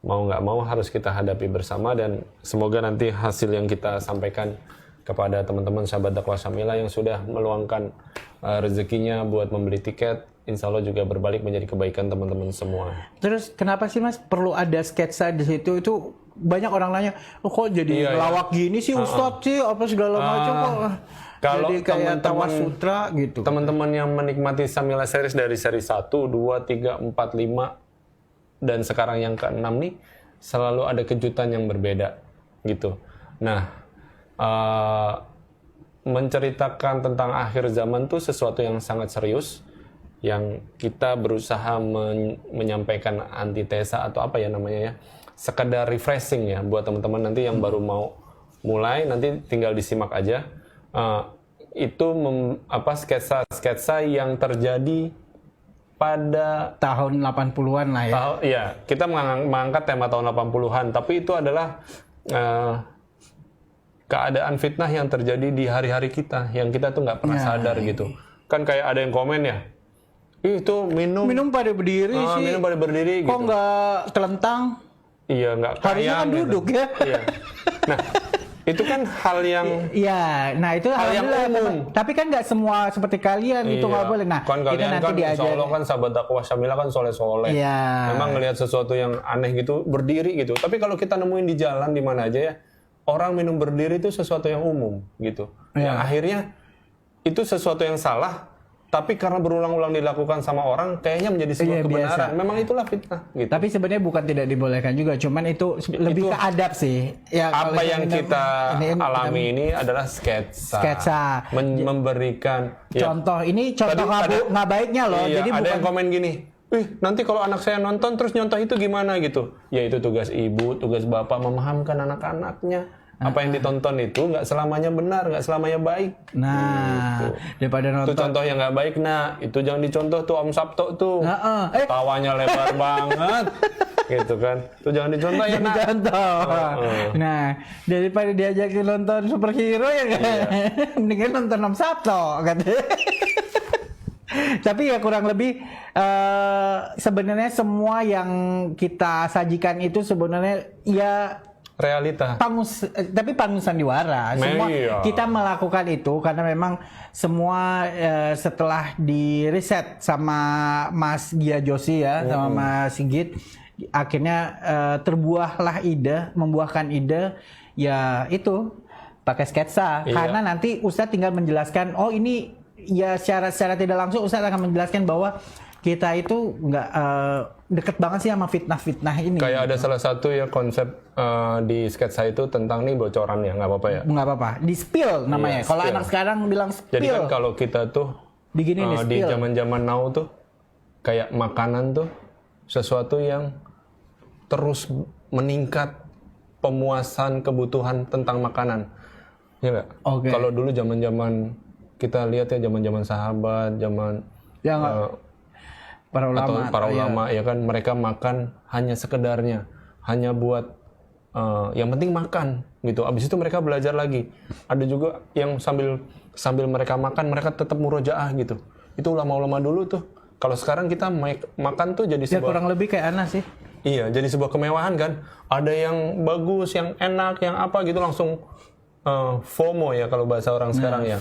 B: mau nggak mau harus kita hadapi bersama, dan semoga nanti hasil yang kita sampaikan kepada teman-teman sahabat dakwah Syamilah yang sudah meluangkan rezekinya buat membeli tiket, insya Allah juga berbalik menjadi kebaikan teman-teman semua.
A: Terus kenapa sih Mas perlu ada sketsa di situ? Itu banyak orang nanya, kok jadi lawak gini sih Ustadz sih, apa segala macam kok.
B: Kalau
A: Jadi kayak Tawas Sutra gitu.
B: Teman-teman yang menikmati Samila series dari seri 1, 2, 3, 4, 5 dan sekarang yang ke-6 nih selalu ada kejutan yang berbeda gitu. Nah, menceritakan tentang akhir zaman tuh sesuatu yang sangat serius yang kita berusaha menyampaikan antitesa atau apa ya namanya ya, sekedar refreshing ya buat teman-teman nanti yang baru mau mulai, nanti tinggal disimak aja. Itu sketsa-sketsa yang terjadi pada
A: tahun 80-an lah ya.
B: Ya, kita mengangkat tema tahun 80-an, tapi itu adalah keadaan fitnah yang terjadi di hari-hari kita, yang kita tuh nggak pernah sadar gitu. Kan kayak ada yang komen ya, itu minum
A: pada berdiri sih.
B: Minum pada berdiri
A: kok
B: gitu.
A: nggak telentang?
B: Iya, nggak kayang.
A: Harusnya kan duduk
B: gitu.
A: ya.
B: Iya. Nah, itu kan hal yang
A: nah itu
B: hal yang umum.
A: Tapi kan nggak semua seperti kalian itu nggak boleh. Nah,
B: kan
A: kita
B: kalian
A: nanti
B: kan insya Allah kan sahabat dakwah Syamila kan soleh-soleh.
A: Iya.
B: Memang ngelihat sesuatu yang aneh gitu berdiri gitu. Tapi kalau kita nemuin di jalan di mana aja ya, orang minum berdiri itu sesuatu yang umum gitu. Yang akhirnya itu sesuatu yang salah. Tapi karena berulang-ulang dilakukan sama orang, kayaknya menjadi sebuah kebenaran.
A: Biasa.
B: Memang itulah fitnah. Gitu.
A: Tapi sebenarnya bukan tidak dibolehkan juga, cuman itu lebih ke adab sih. Ya,
B: apa yang kita alami ini adalah sketsa. Memberikan
A: contoh. Ini contoh nggak baiknya loh.
B: Iya,
A: jadi
B: ada
A: bukan
B: yang komen gini, nanti kalau anak saya nonton terus nyontoh itu gimana gitu. Ya itu tugas ibu, tugas bapak memahamkan anak-anaknya. Apa yang ditonton itu nggak selamanya benar, nggak selamanya baik.
A: Nah, gitu. Daripada nonton.
B: Itu contoh yang nggak baik, nah itu jangan dicontoh tuh Om Sabto tuh. Tawanya lebar banget, gitu kan. Itu jangan dicontoh ya nak.
A: Contoh. Nah, daripada diajakin nonton superhero ya kan, mendingan nonton Om Sabto, katanya. Tapi ya kurang lebih sebenarnya semua yang kita sajikan itu sebenarnya ya
B: realita.
A: Tapi panusan sandiwara. Semua kita melakukan itu karena memang semua setelah di riset sama Mas Gia Joshi ya, sama Mas Sigit, akhirnya membuahkan ide ya itu pakai sketsa. Karena nanti Ustadz tinggal menjelaskan, oh ini ya secara tidak langsung Ustadz akan menjelaskan bahwa kita itu nggak deket banget sih sama fitnah-fitnah ini.
B: Kayak ada salah satu ya konsep di sketsa itu tentang nih bocoran ya, nggak apa-apa ya?
A: Nggak apa-apa, di spill namanya. Kalau anak sekarang bilang spill.
B: Jadi kan kalau kita tuh di zaman-zaman now tuh kayak makanan tuh sesuatu yang terus meningkat pemuasan kebutuhan tentang makanan, ya nggak? Kalau dulu zaman-zaman kita lihat ya zaman-zaman sahabat, zaman para ulama ya kan, mereka makan hanya sekedarnya, hanya buat yang penting makan gitu. Abis itu mereka belajar lagi. Ada juga yang sambil mereka makan, mereka tetap murojaah gitu. Itu ulama-ulama dulu tuh. Kalau sekarang kita makan tuh jadi sebuah
A: kurang lebih kayak Anas sih.
B: Iya, jadi sebuah kemewahan kan. Ada yang bagus, yang enak, yang apa gitu langsung FOMO ya kalau bahasa orang sekarang ya.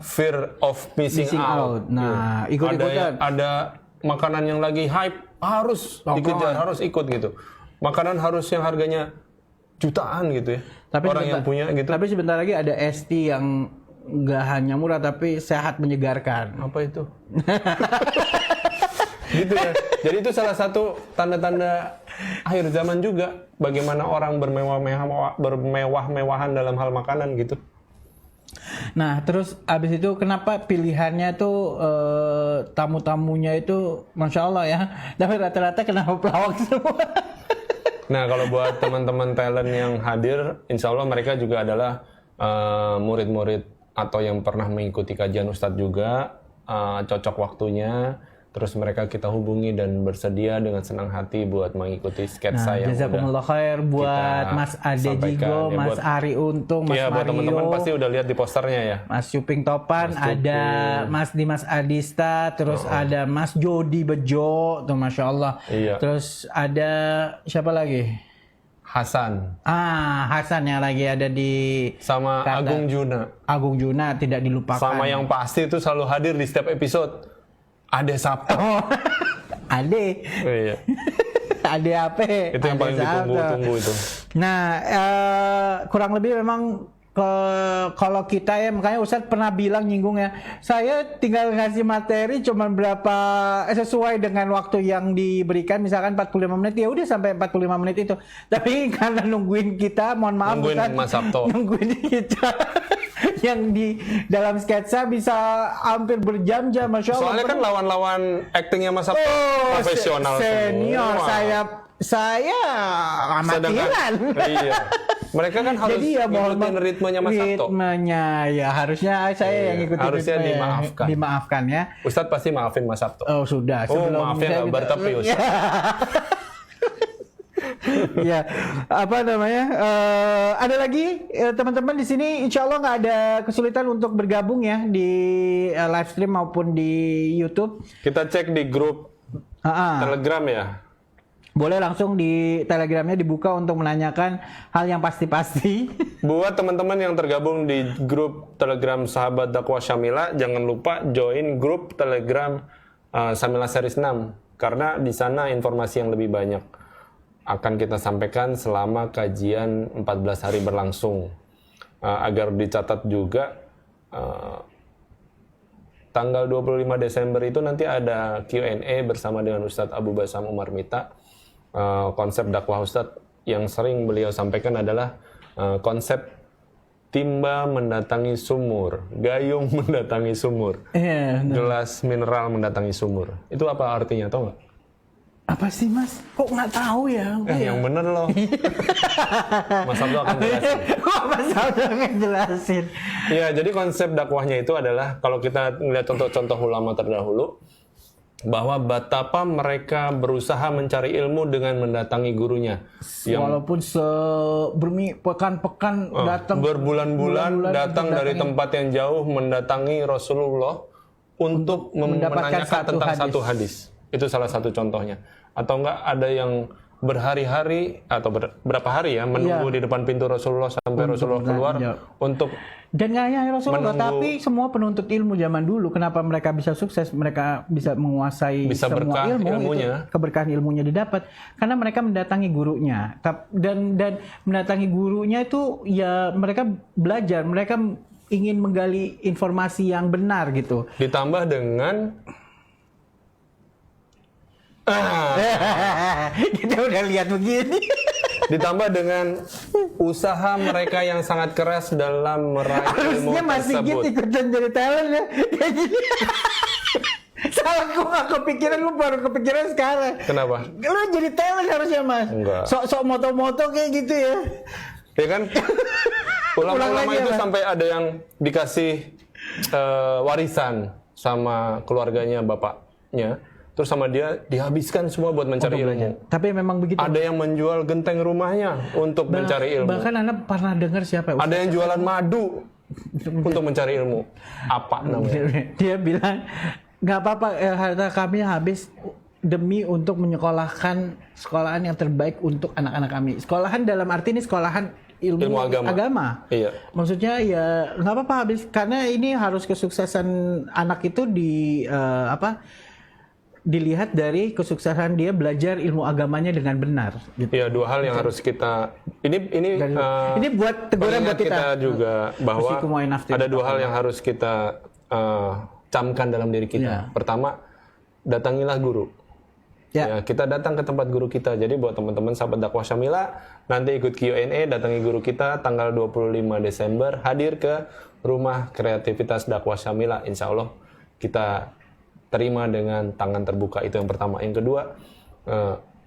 B: Fear of missing out.
A: Nah, ikut-ikutan.
B: Ada makanan yang lagi hype harus dikejar, harus ikut gitu. Makanan harus yang harganya jutaan gitu ya. Tapi orang yang punya gitu.
A: Tapi sebentar lagi ada ST yang nggak hanya murah tapi sehat menyegarkan.
B: Apa itu? Gitu ya. Jadi itu salah satu tanda-tanda akhir zaman juga. Bagaimana orang bermewah-mewahan dalam hal makanan gitu.
A: Nah, terus abis itu kenapa pilihannya tuh tamu-tamunya itu Masya Allah ya. Tapi rata-rata kenapa pelawak semua?
B: Nah, kalau buat teman-teman talent yang hadir, insya Allah mereka juga adalah murid-murid atau yang pernah mengikuti kajian Ustadz juga, cocok waktunya. Terus mereka kita hubungi dan bersedia dengan senang hati buat mengikuti sketsa yang
A: jazakumullah khair buat Mas Ade Jigo, Mas Ari Untung, Mas Mario.
B: Buat teman-teman pasti udah lihat di posternya ya.
A: Mas Cuping Topan, ada Mas Dimas Adista, terus ada Mas Jody Bejo, tuh Masya Allah.
B: Iya.
A: Terus ada siapa lagi?
B: Hasan.
A: Hasan yang lagi ada di
B: sama Agung Juna.
A: Agung Juna tidak dilupakan.
B: Sama yang pasti itu selalu hadir di setiap episode. Ade Sabto.
A: Ade.
B: Oh, iya.
A: ada apa?
B: Itu yang paling ditunggu-tunggu itu.
A: Nah, kurang lebih memang kalau kita ya, makanya Ustadz pernah bilang nyinggung ya, saya tinggal ngasih materi cuman berapa sesuai dengan waktu yang diberikan, misalkan 45 menit ya udah sampai 45 menit itu. Tapi karena nungguin kita, mohon maaf
B: Nungguin
A: Ustadz,
B: Mas Sabto.
A: nungguin kita yang di dalam sketsa bisa hampir berjam-jam, Masya Allah.
B: Soalnya kan lawan-lawan aktingnya Mas Sabto profesional
A: senior
B: semua.
A: saya amatiran.
B: Iya. Mereka kan harus
A: Jadi ya
B: ngikutin ritmenya Mas Sabto.
A: Ritmenya ya harusnya saya yang ngikutin
B: harusnya
A: ritmenya. Dimaafkan ya.
B: Ustadz pasti maafin Mas Sabto.
A: Oh sudah.
B: Maafin
A: saya
B: nggak bertepi Ustadz.
A: Ya, apa namanya? Ada lagi teman-teman di sini, insya Allah nggak ada kesulitan untuk bergabung ya di live stream maupun di YouTube.
B: Kita cek di grup Telegram ya.
A: Boleh langsung di Telegramnya dibuka untuk menanyakan hal yang pasti-pasti.
B: Buat teman-teman yang tergabung di grup Telegram Sahabat Dakwah Syamila, jangan lupa join grup Telegram Syamila Series 6 karena di sana informasi yang lebih banyak akan kita sampaikan selama kajian 14 hari berlangsung. Agar dicatat juga tanggal 25 Desember itu nanti ada Q&A bersama dengan Ustadz Abu Basam Umar Mita. Konsep dakwah Ustadz yang sering beliau sampaikan adalah konsep timba mendatangi sumur, gayung mendatangi sumur, gelas mineral mendatangi sumur. Itu apa artinya, tau nggak?
A: Apa sih Mas? Kok nggak tahu ya?
B: Yang bener loh. Mas Abdul akan jelasin.
A: Mas Abdul akan jelasin.
B: Ya, jadi konsep dakwahnya itu adalah kalau kita melihat contoh-contoh ulama terdahulu, bahwa betapa mereka berusaha mencari ilmu dengan mendatangi gurunya.
A: Walaupun pekan-pekan datang,
B: berbulan-bulan datang dari tempat yang jauh mendatangi Rasulullah untuk menanyakan tentang satu hadis. Itu salah satu contohnya. Atau enggak ada yang berhari-hari atau berapa hari ya menunggu di depan pintu Rasulullah sampai Rasulullah keluar untuk. Dan nggak hanya Rasulullah, tapi semua penuntut ilmu zaman dulu, kenapa mereka bisa sukses, mereka bisa menguasai semua ilmunya, keberkahan ilmunya didapat karena mereka mendatangi gurunya. Dan mendatangi gurunya itu ya mereka belajar, mereka ingin menggali informasi yang benar gitu. Ditambah dengan kita udah lihat begini. Ditambah dengan usaha mereka yang sangat keras dalam meraih ilmu tersebut. Harusnya masih gitu ikutan jadi talent ya. Kayak gini. Salah, gue gak kepikiran, lu baru kepikiran sekarang. Kenapa? Lu jadi talent harusnya Mas. Enggak. Sok-sok moto-moto kayak gitu ya. Ya kan? Ulama-ulama itu sampai ada yang dikasih warisan sama keluarganya bapaknya. Terus sama dia dihabiskan semua buat mencari ilmu. Tapi memang begitu. Ada yang menjual genteng rumahnya untuk mencari ilmu. Bahkan Anda pernah dengar siapa? Ada yang jualan madu untuk mencari ilmu. Apa namanya? Dia bilang, nggak apa-apa, harta kami habis demi untuk menyekolahkan sekolahan yang terbaik untuk anak-anak kami. Sekolahan dalam arti ini sekolahan ilmu agama. Iya. Maksudnya ya nggak apa-apa habis, karena ini harus kesuksesan anak itu dilihat dari kesuksesan dia belajar ilmu agamanya dengan benar. Gitu. Ya, dua hal yang harus kita ini buat teguran buat kita juga, bahwa ada dua hal yang harus kita camkan dalam diri kita. Ya. Pertama, datangilah guru. Ya, kita datang ke tempat guru kita. Jadi buat teman-teman sahabat dakwah Syamila, nanti ikut Q&A, datangi guru kita tanggal 25 Desember, hadir ke Rumah Kreativitas Dakwah Syamila. Insya Allah kita terima dengan tangan terbuka. Itu yang pertama. Yang kedua,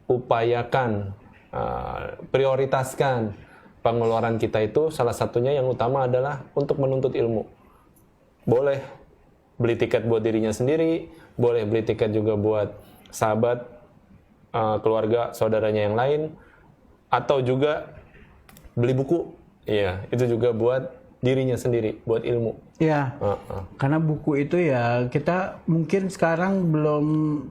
B: upayakan, prioritaskan pengeluaran kita itu, salah satunya yang utama adalah untuk menuntut ilmu. Boleh beli tiket buat dirinya sendiri, boleh beli tiket juga buat sahabat, keluarga, saudaranya yang lain, atau juga beli buku. Iya, itu juga buat dirinya sendiri, buat ilmu. Iya. Karena buku itu ya kita mungkin sekarang belum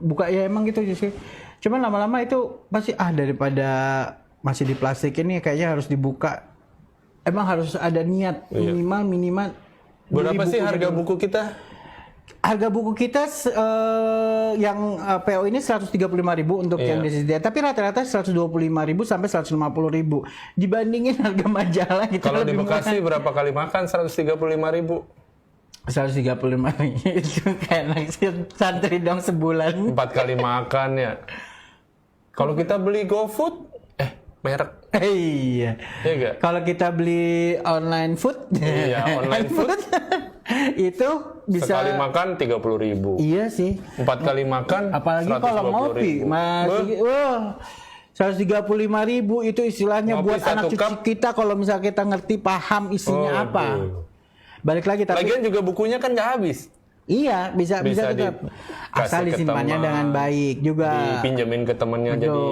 B: buka, ya emang gitu sih. Cuman lama-lama itu pasti daripada masih di plastik ini kayaknya harus dibuka. Emang harus ada niat minimal. Berapa sih harga buku kita?
A: Harga buku kita yang PO ini 135.000 untuk yang DCD, tapi rata-rata 125.000 sampai 150.000. Dibandingin harga majalah kita
B: Kalau di
A: lebih
B: Bekasi
A: murah.
B: berapa kali makan? 135.000.
A: 135 itu kayak santri dong sebulan.
B: 4 kali makan ya. Kalau kita beli GoFood, merek.
A: Iya.
B: Iya enggak?
A: Kalau kita beli online food,
B: Iya, online food.
A: itu bisa
B: Sekali makan 30.000.
A: Iya sih.
B: 4 kali makan
A: Apalagi kalau ngopi,
B: 120.000.
A: masih 135.000 itu istilahnya
B: Ngopi
A: buat anak
B: 1
A: cucu
B: cup.
A: kita kalau misalnya kita ngerti paham isinya apa.
B: Aduh.
A: Balik lagi tapi
B: Lagian juga bukunya kan nggak habis.
A: iya bisa
B: Bisa
A: tetap asal
B: dikasih ke
A: disimpannya
B: teman,
A: dengan baik juga.
B: Dipinjemin ke temannya
A: Betul.
B: jadi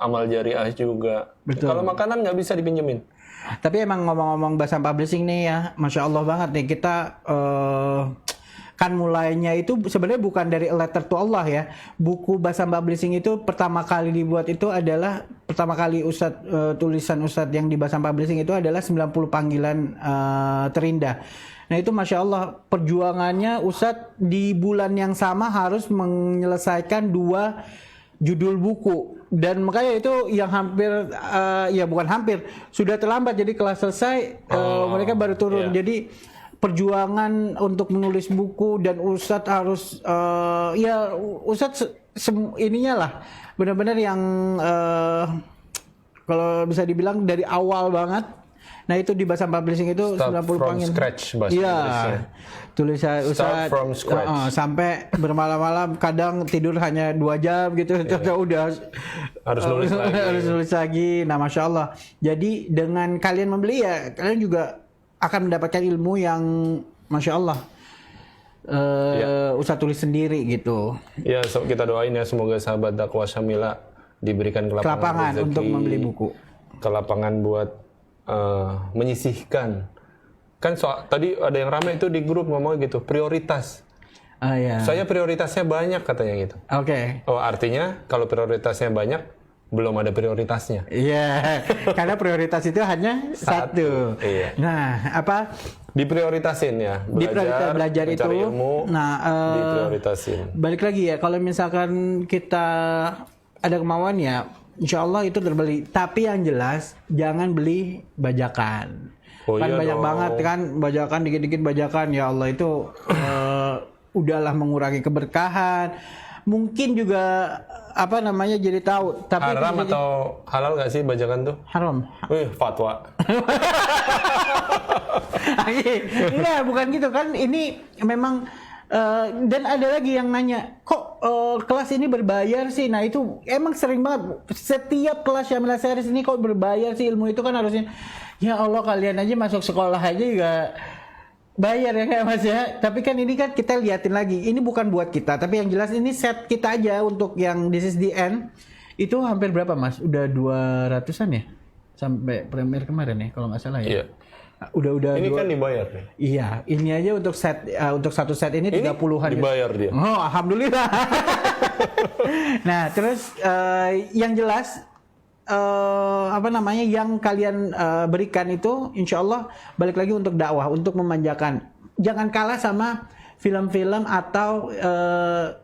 B: amal jariah juga.
A: Betul.
B: Kalau makanan nggak bisa dipinjemin.
A: Tapi emang ngomong-ngomong Basam Publishing nih ya, Masya Allah banget nih kita kan mulainya itu sebenarnya bukan dari A Letter to Allah ya. Buku Basam Publishing itu pertama kali dibuat itu adalah pertama kali tulisan Ustadz yang di Basam Publishing itu adalah 90 panggilan terindah. Nah itu Masya Allah perjuangannya Ustadz di bulan yang sama harus menyelesaikan 2 judul buku dan makanya itu yang hampir ya bukan hampir sudah terlambat jadi kelas selesai mereka baru turun jadi perjuangan untuk menulis buku dan Ustadz harus ya Ustadz ininya lah benar-benar yang kalau bisa dibilang dari awal banget. Nah itu di Basam Publishing itu
B: Start
A: 90
B: from
A: panggilan.
B: scratch bahasa
A: Iya.
B: Inggrisnya.
A: Tulisan
B: Start
A: Ustadz
B: from scratch.
A: sampai bermalam-malam kadang tidur hanya 2 jam gitu udah
B: Harus nulis lagi.
A: harus nulis lagi. Nah Masya Allah. Jadi dengan kalian membeli ya kalian juga akan mendapatkan ilmu yang Masya Allah Ustadz tulis sendiri gitu.
B: Ya, kita doain ya semoga sahabat dakwah Syamila diberikan
A: Kelapangan
B: rezeki,
A: untuk membeli buku.
B: Kelapangan buat menyisihkan. Kan tadi ada yang ramai itu di grup ngomong gitu, prioritas.
A: Ya.
B: Saya prioritasnya banyak katanya gitu.
A: Oke.
B: Oh, artinya kalau prioritasnya banyak, belum ada prioritasnya.
A: Iya, karena prioritas itu hanya satu.
B: Iya.
A: Nah, apa?
B: Diprioritasin ya,
A: Belajar itu.
B: mencari ilmu,
A: Nah,
B: diprioritasin.
A: balik lagi ya, kalau misalkan kita ada kemauan ya, insya Allah itu terbeli. Tapi yang jelas jangan beli bajakan.
B: Oh,
A: Kan
B: iya
A: banyak
B: dong.
A: banget kan bajakan dikit-dikit bajakan. Ya Allah itu udahlah mengurangi keberkahan. Mungkin juga apa namanya jadi tahu. Tapi
B: Haram atau halal gak sih bajakan tuh?
A: haram.
B: Wih, fatwa.
A: Enggak, bukan gitu kan. Ini memang dan ada lagi yang nanya, kok kelas ini berbayar sih? Nah itu emang sering banget. Setiap kelas Syamila Series ini kok berbayar sih? Ilmu itu kan harusnya, ya Allah kalian aja masuk sekolah aja juga bayar ya kayak Mas ya. Tapi kan ini kan kita liatin lagi. Ini bukan buat kita, tapi yang jelas ini set kita aja untuk yang This is the End. Itu hampir berapa Mas? Udah 200-an ya? Sampai premier kemarin ya kalau nggak salah ya.
B: Iya.
A: Udah
B: Ini kan dibayar nih.
A: Iya, ini aja untuk set untuk satu set ini 30-an.
B: Dibayar dia.
A: Oh, alhamdulillah. Nah, terus yang jelas apa namanya yang kalian berikan itu insya Allah balik lagi untuk dakwah, untuk memanjakan. Jangan kalah sama film-film atau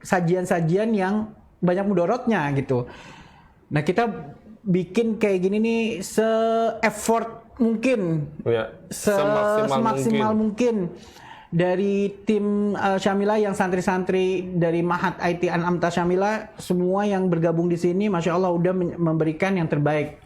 A: sajian-sajian yang banyak mudorotnya gitu. Nah, kita bikin kayak gini nih se-effort mungkin,
B: Ya,
A: semaksimal mungkin dari tim Syamila yang santri-santri dari Mahat IT An'amta Syamila semua yang bergabung di sini, Masya Allah udah memberikan yang terbaik.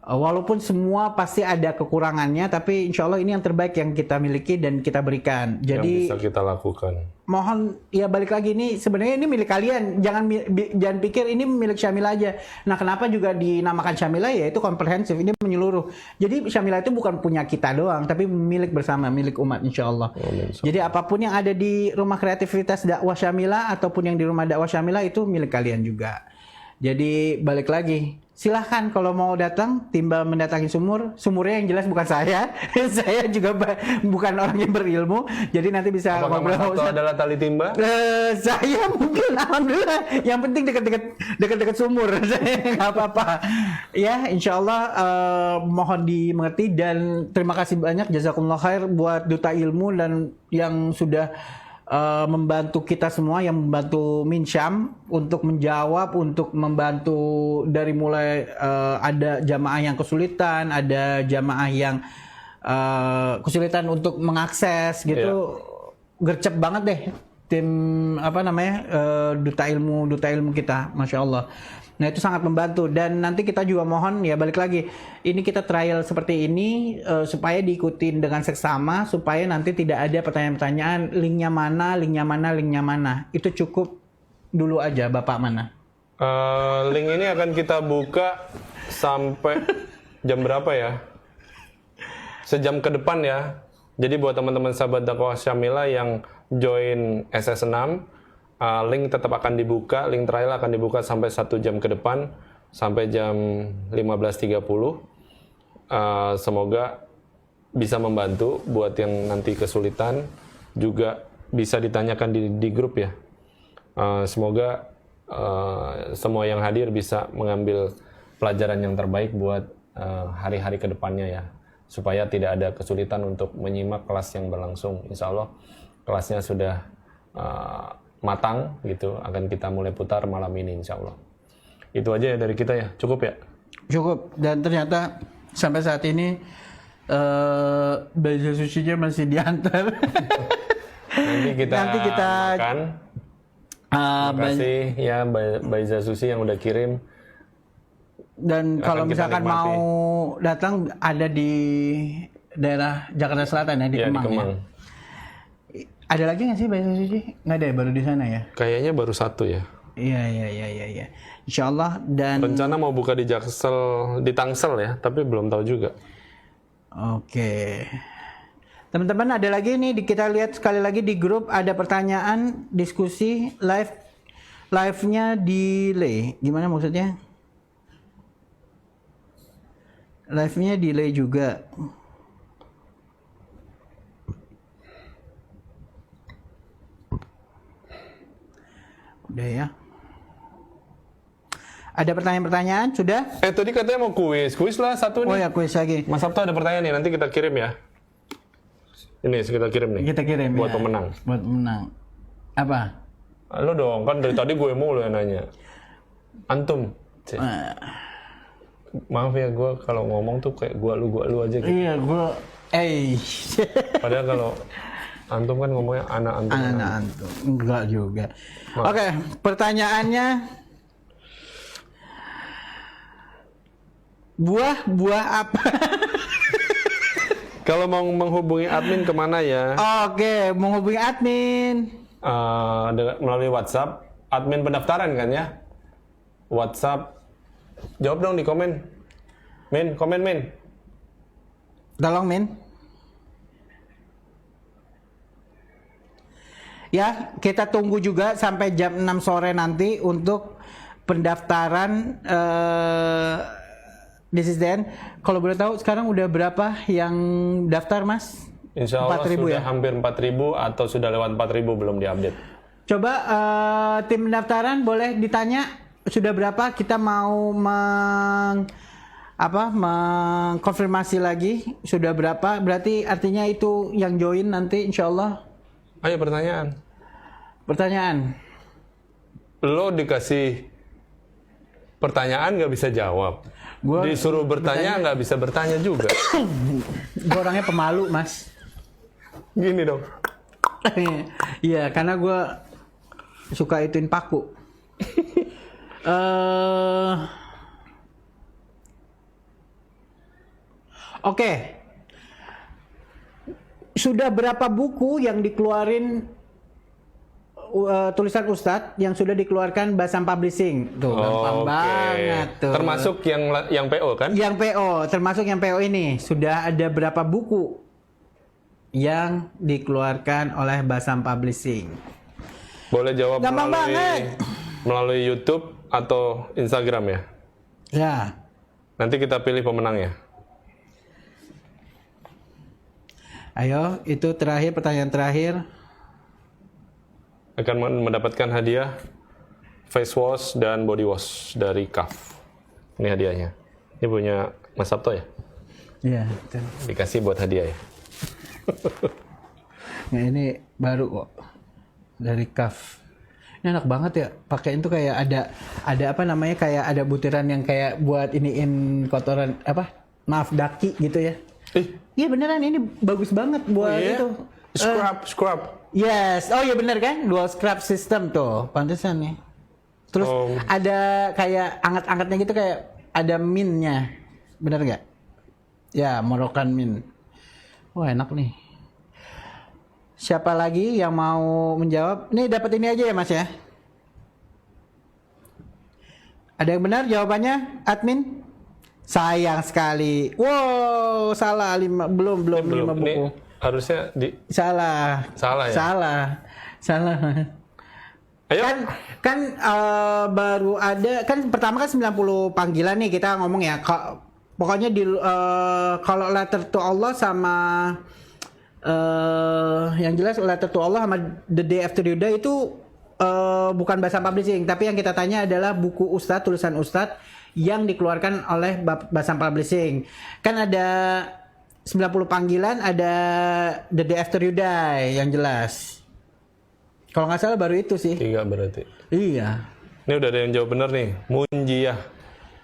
A: Walaupun semua pasti ada kekurangannya, tapi insya Allah ini yang terbaik yang kita miliki dan kita berikan. Jadi
B: yang bisa kita lakukan.
A: mohon ya balik lagi ini sebenarnya ini milik kalian, jangan pikir ini milik Syamila aja. Nah kenapa juga dinamakan Syamila ya itu komprehensif, ini menyeluruh. Jadi Syamila itu bukan punya kita doang tapi milik bersama, milik umat insya Allah. Jadi apapun yang ada di rumah kreativitas dakwah Syamila ataupun yang di rumah dakwah Syamila itu milik kalian juga. Jadi balik lagi, silahkan kalau mau datang timbal mendatangi sumurnya yang jelas bukan saya. Saya juga bukan orang yang berilmu, jadi nanti bisa
B: Apakah Mas Hato adalah tali timba?
A: Saya mungkin alhamdulillah, yang penting dekat-dekat sumur. Saya nggak apa-apa. Ya insya Allah mohon dimengerti dan terima kasih banyak jazakumullah khair buat Duta Ilmu dan yang sudah membantu kita semua, yang membantu Minsyam untuk menjawab, untuk membantu dari mulai ada jamaah yang kesulitan, ada jamaah yang kesulitan untuk mengakses gitu. Gercep banget deh tim duta ilmu kita, Masya Allah. Nah itu sangat membantu, dan nanti kita juga mohon ya, balik lagi, ini kita trial seperti ini supaya diikutin dengan seksama, supaya nanti tidak ada pertanyaan-pertanyaan linknya mana, itu cukup dulu aja. Bapak mana?
B: Link ini akan kita buka sampai jam berapa ya? Sejam ke depan ya. Jadi buat teman-teman sahabat dakwah Syamila yang join SS6, link tetap akan dibuka, link trial akan dibuka sampai 1 jam ke depan, sampai jam 15.30. Semoga bisa membantu buat yang nanti kesulitan, juga bisa ditanyakan di grup ya. Semoga semua yang hadir bisa mengambil pelajaran yang terbaik buat hari-hari kedepannya ya, supaya tidak ada kesulitan untuk menyimak kelas yang berlangsung. Insya Allah kelasnya sudah matang gitu, akan kita mulai putar malam ini insya Allah. Itu aja ya dari kita ya, cukup ya? Cukup,
A: dan ternyata sampai saat ini baju susinya masih diantar.
B: Nanti kita makan. Terima kasih ya Baiza Susi yang udah kirim.
A: Dan kalau misalkan nikmati, mau datang ada di daerah Jakarta Selatan ya, di Kemang. Di Kemang. Ya. Ada lagi nggak sih Baiza Susi? Nggak ada ya, baru di sana ya?
B: Kayaknya baru 1 ya.
A: Iya. Insya Allah. Dan
B: rencana mau buka di Tangsel ya, tapi belum tahu juga.
A: Oke. Teman-teman, ada lagi nih, kita lihat sekali lagi di grup ada pertanyaan, diskusi, live-nya delay. Gimana maksudnya? Live-nya delay juga. Udah ya. Ada pertanyaan-pertanyaan? Sudah?
B: Tadi katanya mau kuis lah satu nih.
A: Oh ya, kuis lagi.
B: Mas Sabto ada pertanyaan nih, nanti kita kirim ya. Ini kita kirim nih.
A: Kita kirim
B: buat
A: ya.
B: Pemenang.
A: Buat pemenang. Apa?
B: Lo dong, kan dari tadi gue mulu yang nanya. Antum. Maaf ya, gue kalau ngomong tuh kayak gua lu aja gitu.
A: Iya, gue.
B: Padahal kalau antum kan ngomongnya anak antum.
A: Anak antum. Enggak juga. Oke, pertanyaannya. Buah apa?
B: Kalau mau menghubungi admin kemana ya?
A: Oke, menghubungi admin.
B: Melalui WhatsApp. Admin pendaftaran kan ya? WhatsApp. Jawab dong di komen. Komen Min.
A: Tolong Min. Ya, kita tunggu juga sampai jam 6 sore nanti untuk pendaftaran This is the end. Kalau boleh tahu sekarang udah berapa yang daftar, Mas?
B: Insya Allah sudah hampir 4.000 atau sudah lewat 4.000 belum diupdate.
A: Coba tim pendaftaran boleh ditanya sudah berapa? Kita mau mengkonfirmasi lagi sudah berapa? Berarti artinya itu yang join nanti insya Allah.
B: Ayo pertanyaan. Lo dikasih pertanyaan nggak bisa jawab. Disuruh bertanya nggak bisa bertanya juga.
A: Gue orangnya pemalu, Mas.
B: Gini dong.
A: Iya, karena gue suka ituin paku. Oke. Sudah berapa buku yang dikeluarin tulisan Ustadz yang sudah dikeluarkan Basam Publishing? Tuh, gampang banget tuh.
B: Termasuk yang PO kan?
A: Yang PO, termasuk yang PO ini. Sudah ada berapa buku yang dikeluarkan oleh Basam Publishing?
B: Boleh jawab
A: gampang
B: melalui YouTube atau Instagram ya?
A: Ya.
B: Nanti kita pilih pemenangnya.
A: Ayo, itu terakhir, pertanyaan terakhir.
B: Akan mendapatkan hadiah face wash dan body wash dari KAF. Ini hadiahnya. Ini punya Mas Sabto ya?
A: Iya.
B: Dikasih buat hadiah ya?
A: Nah, ini baru kok. dari Kaf. Ini enak banget ya. Pakai itu kayak ada apa namanya, kayak ada butiran yang kayak buat iniin kotoran apa? Maaf, daki gitu ya. Iya beneran, ini bagus banget buat itu.
B: Scrub.
A: Yes. Oh iya bener kan? Dual scrub system tuh. Pantesan nih. Terus ada kayak anget-angetnya gitu, kayak ada mintnya. Bener nggak? Ya, Moroccan mint. Wah, enak nih. Siapa lagi yang mau menjawab? Nih dapat ini aja ya Mas ya. Ada yang benar jawabannya, admin? Sayang sekali. Wow, salah. Belum 5 buku.
B: Ini harusnya
A: Salah ya? Salah.
B: Ayo.
A: Kan baru ada, kan pertama kan 90 panggilan nih kita ngomong ya. Pokoknya kalau letter to Allah sama yang jelas letter to Allah sama The Day After You Die itu bukan Basam Publishing, tapi yang kita tanya adalah buku Ustadz, tulisan Ustadz yang dikeluarkan oleh Basam Publishing. Kan ada 90 panggilan, ada The Day After You Die yang jelas. Kalau nggak salah baru itu sih.
B: 3 berarti.
A: Iya.
B: Ini udah ada yang jawab benar nih. Munjiah.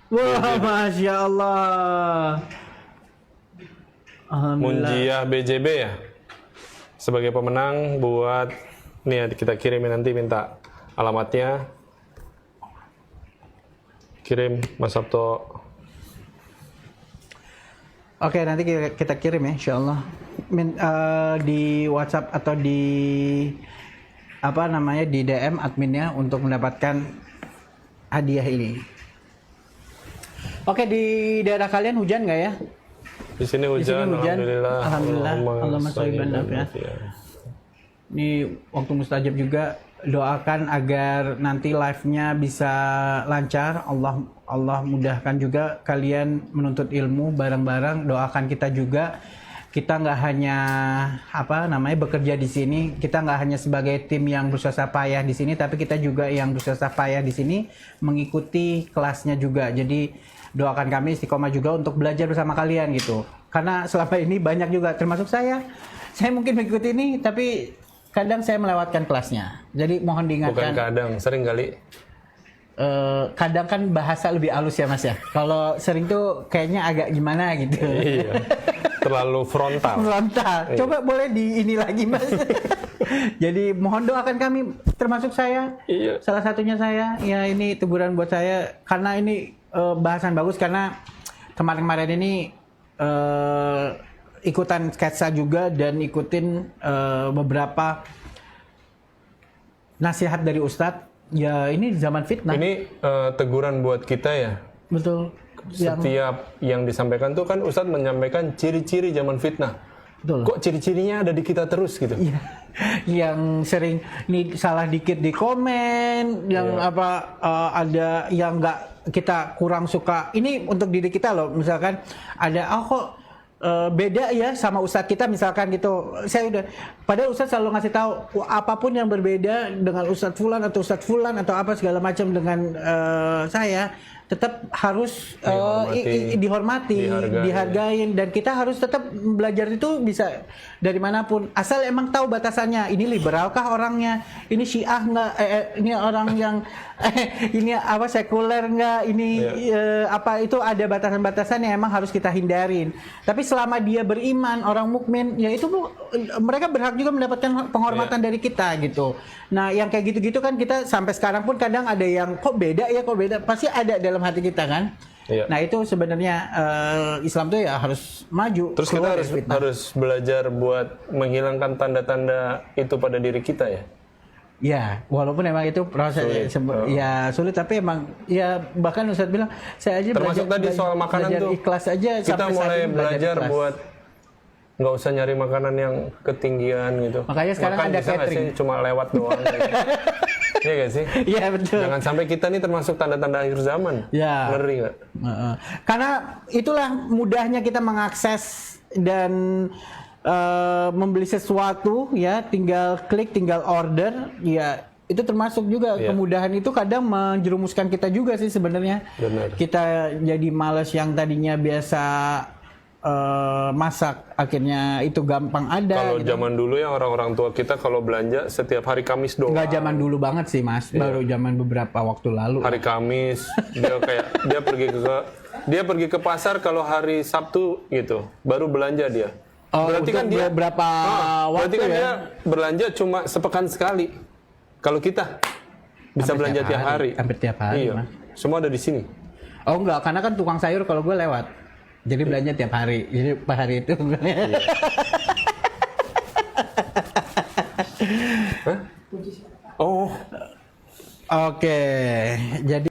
A: Wah, Masya Allah.
B: Munjiah BJB ya. Sebagai pemenang buat nih kita kirimin, nanti minta alamatnya. Kirim Mas Sabto.
A: Oke, nanti kita kirim ya, insya Allah. Di WhatsApp atau di apa namanya, di DM adminnya untuk mendapatkan hadiah ini. Oke, di daerah kalian hujan nggak ya?
B: Di sini hujan. Alhamdulillah.
A: Allahumma sholli ya. Ini waktu mustajab juga, doakan agar nanti live-nya bisa lancar. Allah mudahkan juga kalian menuntut ilmu bareng-bareng. Doakan kita juga. Kita nggak hanya bekerja di sini, kita nggak hanya sebagai tim yang bersusah payah di sini, tapi kita juga yang bersusah payah di sini mengikuti kelasnya juga. Jadi doakan kami istiqomah juga untuk belajar bersama kalian gitu. Karena selama ini banyak juga, termasuk saya mungkin mengikuti ini, tapi kadang saya melewatkan kelasnya. Jadi mohon diingatkan.
B: Bukan kadang, sering kali.
A: Kadang kan bahasa lebih halus ya Mas ya. Kalau sering tuh kayaknya agak gimana gitu.
B: Iya. Terlalu frontal.
A: Iya. Coba boleh di ini lagi Mas. Jadi mohon doakan kami, termasuk saya.
B: Iya.
A: Salah satunya saya. Ya ini teguran buat saya karena ini bahasan bagus, karena kemarin-kemarin ini ikutan sketsa juga dan ikutin beberapa nasihat dari Ustadz. Ya ini zaman fitnah.
B: Ini teguran buat kita ya.
A: Betul.
B: Setiap yang disampaikan tuh kan Ustadz menyampaikan ciri-ciri zaman fitnah.
A: Betul.
B: Kok ciri-cirinya ada di kita terus gitu?
A: Iya. Yang sering nih salah dikit di komen, yang ada yang nggak kita kurang suka. Ini untuk diri kita loh. Misalkan ada kok beda ya sama ustadz kita misalkan gitu. Padahal ustadz selalu ngasih tahu apapun yang berbeda dengan ustadz fulan atau apa segala macam dengan saya tetap harus dihormati, dihargain, dan kita harus tetap belajar itu bisa dari manapun, asal emang tahu batasannya. Ini liberalkah orangnya? Ini Syiah nggak? Ini orang yang ini apa sekuler nggak? Ini apa itu ada batasan-batasan yang emang harus kita hindarin. Tapi selama dia beriman, orang mukmin, ya itu mereka berhak juga mendapatkan penghormatan dari kita gitu. Nah, yang kayak gitu-gitu kan kita sampai sekarang pun kadang ada yang kok beda, pasti ada dalam hati kita kan. Iya. Nah itu sebenarnya Islam tuh ya harus maju.
B: Terus kita harus belajar buat menghilangkan tanda-tanda itu pada diri kita ya.
A: Ya, walaupun emang itu proses sulit, tapi emang ya bahkan Ustadz bilang saya aja
B: termasuk tadi soal makanan tuh
A: ikhlas aja.
B: Kita mulai belajar buat nggak usah nyari makanan yang ketinggian gitu.
A: Makanya sekarang
B: makan
A: ada catering.
B: Sih, cuma lewat doang. Iya gak sih?
A: Iya betul.
B: Jangan sampai kita nih termasuk tanda-tanda akhir zaman.
A: Ya.
B: Ngeri nggak?
A: Karena itulah mudahnya kita mengakses dan membeli sesuatu ya, tinggal klik, tinggal order ya. Itu termasuk juga kemudahan itu kadang menjerumuskan kita juga sih sebenarnya.
B: Benar.
A: Kita jadi malas yang tadinya biasa masak, akhirnya itu gampang ada.
B: Kalau
A: gitu.
B: zaman dulu ya orang-orang tua kita kalau belanja setiap hari Kamis doang.
A: Nggak zaman dulu banget sih mas, baru zaman beberapa waktu lalu.
B: Hari Kamis dia pergi ke pasar kalau hari Sabtu gitu, baru belanja dia. Berarti kan dia
A: berapa waktu
B: berarti kan
A: ya?
B: dia belanja cuma sepekan sekali. Kalau kita bisa
A: Hampir
B: belanja tiap hari.
A: Hampir tiap hari,
B: Iya.
A: Mas.
B: Semua ada di sini.
A: Oh enggak, karena kan tukang sayur kalau gue lewat. Jadi belanja tiap hari. Jadi per hari itu.
B: Oh.
A: Oke, jadi